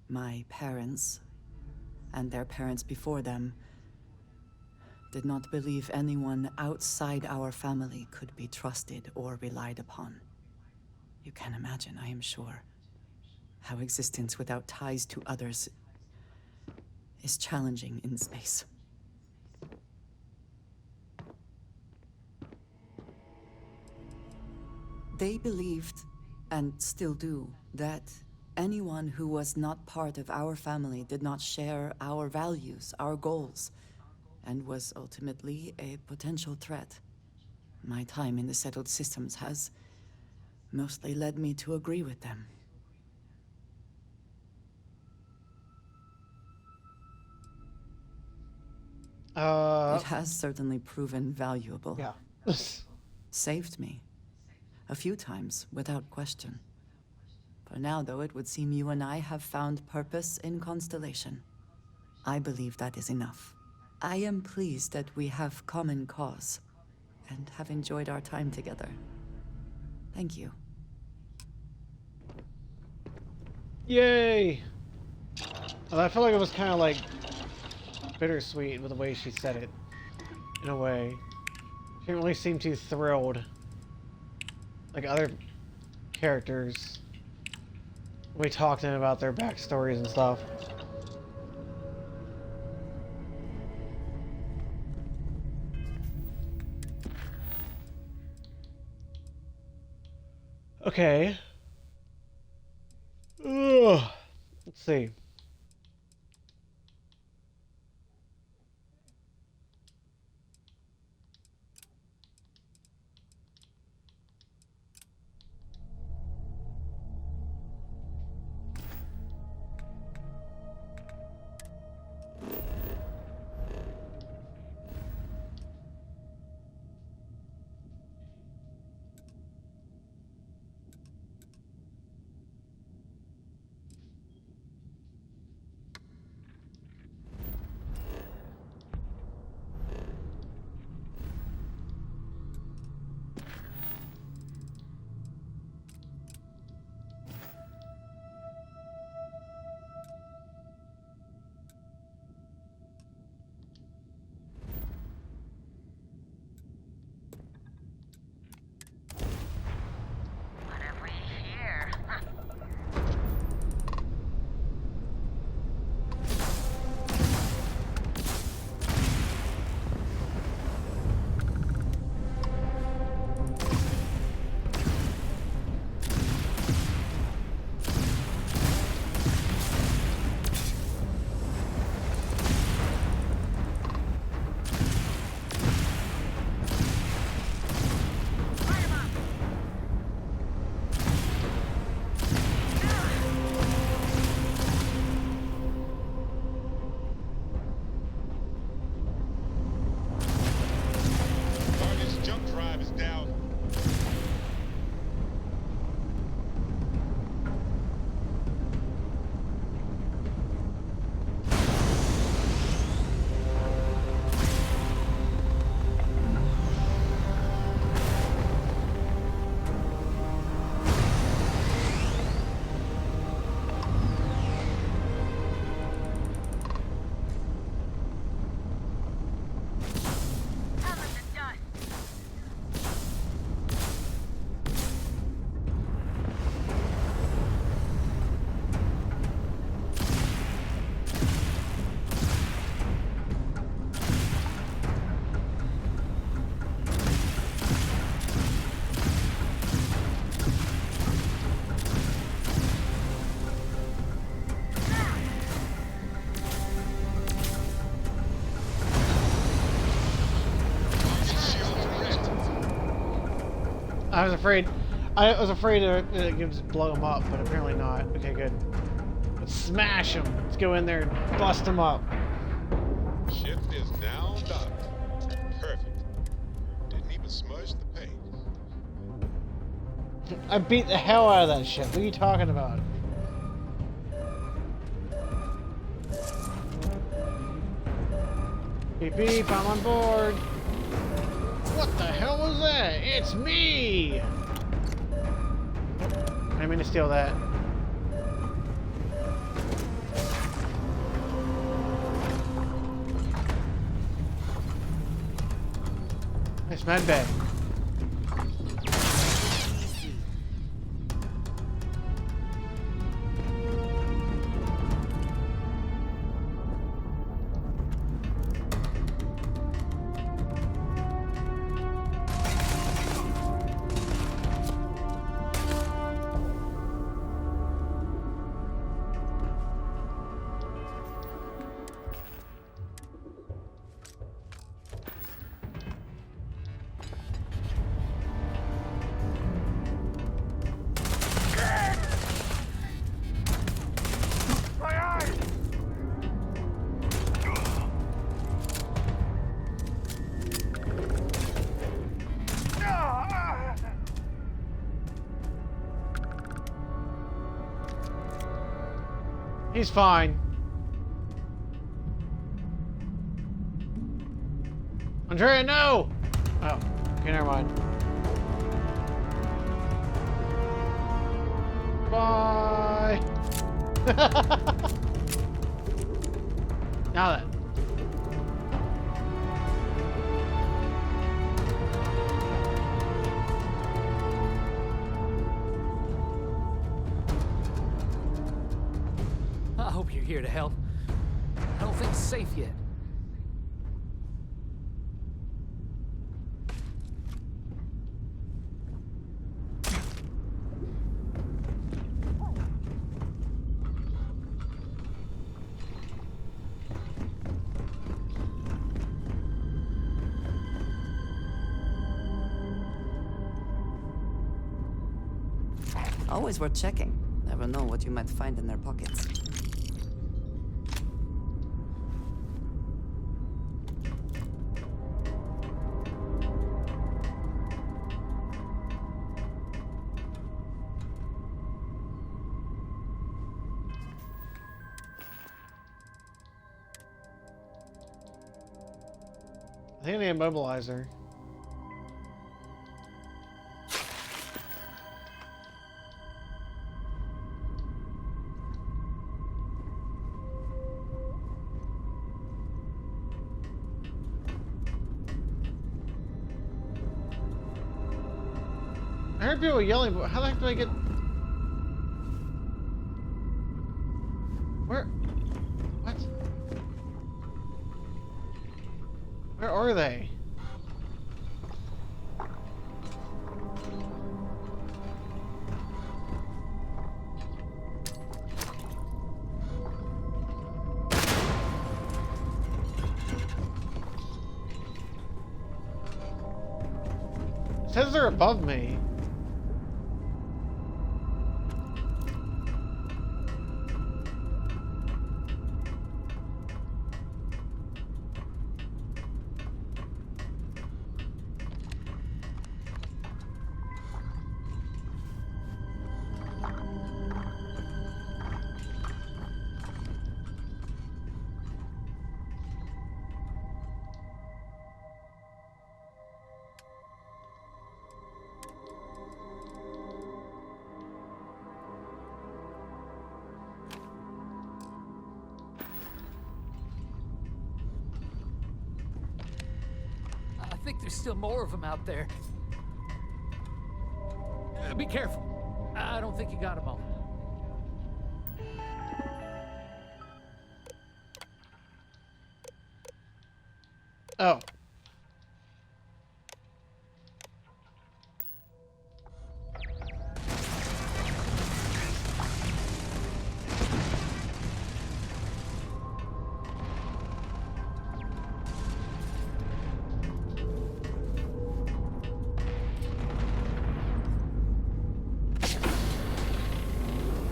My parents, and their parents before them, did not believe anyone outside our family could be trusted or relied upon. You can imagine, I am sure, how existence without ties to others is challenging in space. They believed, and still do, that anyone who was not part of our family did not share our values, our goals, and was ultimately a potential threat. My time in the settled systems has mostly led me to agree with them. It has certainly proven valuable. Yeah. Saved me. A few times, without question. For now, though, it would seem you and I have found purpose in Constellation. I believe that is enough. I am pleased that we have common cause, and have enjoyed our time together. Thank you. Yay! Well, I feel like it was kind of like bittersweet with the way she said it. In a way. She didn't really seem too thrilled. Like other characters. We talked to them about their backstories and stuff. Okay. Ugh. Let's see. I was afraid it could just blow them up, but apparently not. Okay, good. Let's smash them. Let's go in there and bust them up. Ship is now docked. Perfect. Didn't even smudge the paint. I beat the hell out of that shit. What are you talking about? Beep beep, I'm on board. What the hell was that? It's me! I didn't mean to steal that. Nice med bed. He's fine. Andrea, no! Oh, okay, never mind. Bye! Now then. I hope you're here to help. I don't think it's safe yet. Always worth checking. Never know what you might find in their pockets. I think I need a mobilizer. I heard people yelling, but how the heck do I get... Where? What? Where are they? It says they're above me. I think there's still more of them out there. Be careful. I don't think you got them all. Oh.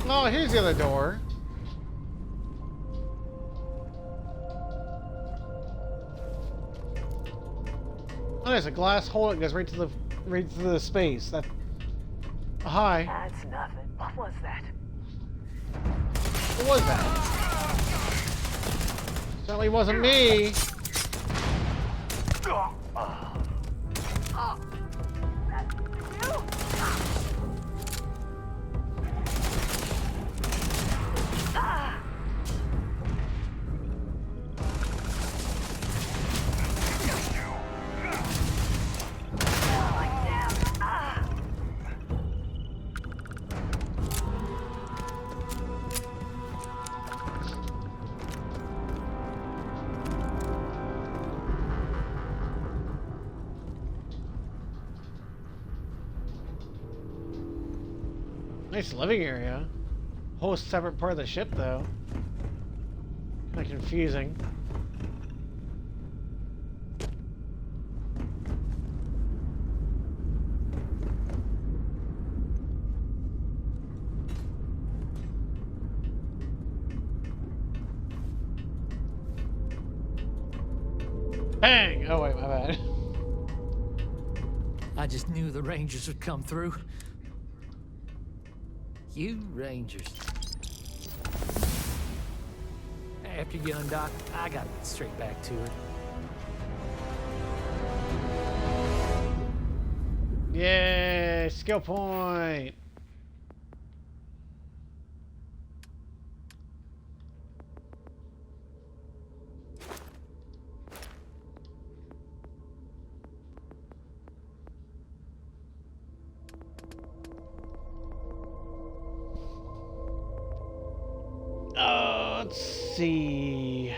Oh, here's the other door. Oh, there's a glass hole that goes right to the space. That. Oh, hi. That's nothing. What was that? What was that? Certainly wasn't me. Nice living area. Whole separate part of the ship, though. Kind of confusing. Bang! Oh wait, my bad. I just knew the Rangers would come through. You Rangers. After you undock, I gotta get straight back to it. Yay! Skill point! Let's see.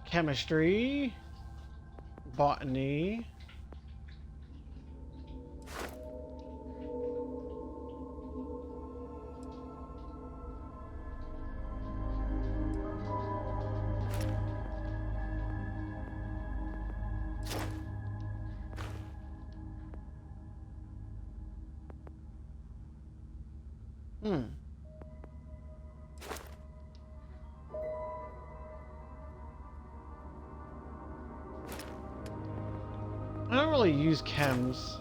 Chemistry, botany. I don't really use chems.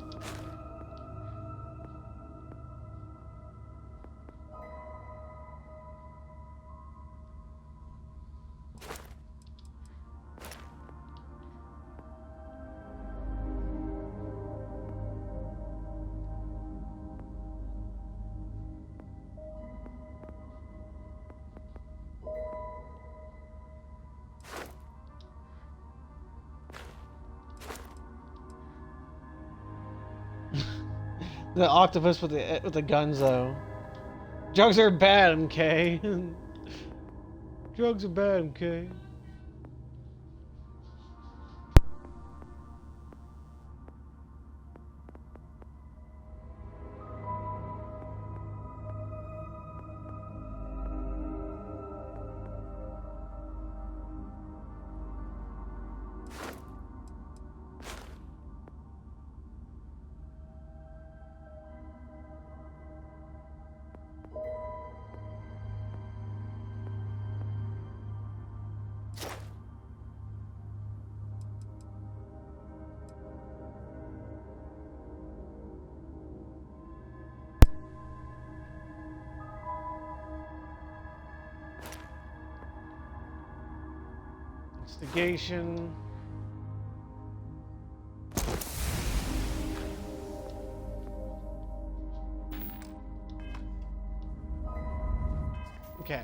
The octopus with the guns, though. Drugs are bad, MK. Drugs are bad, MK. Investigation. Okay.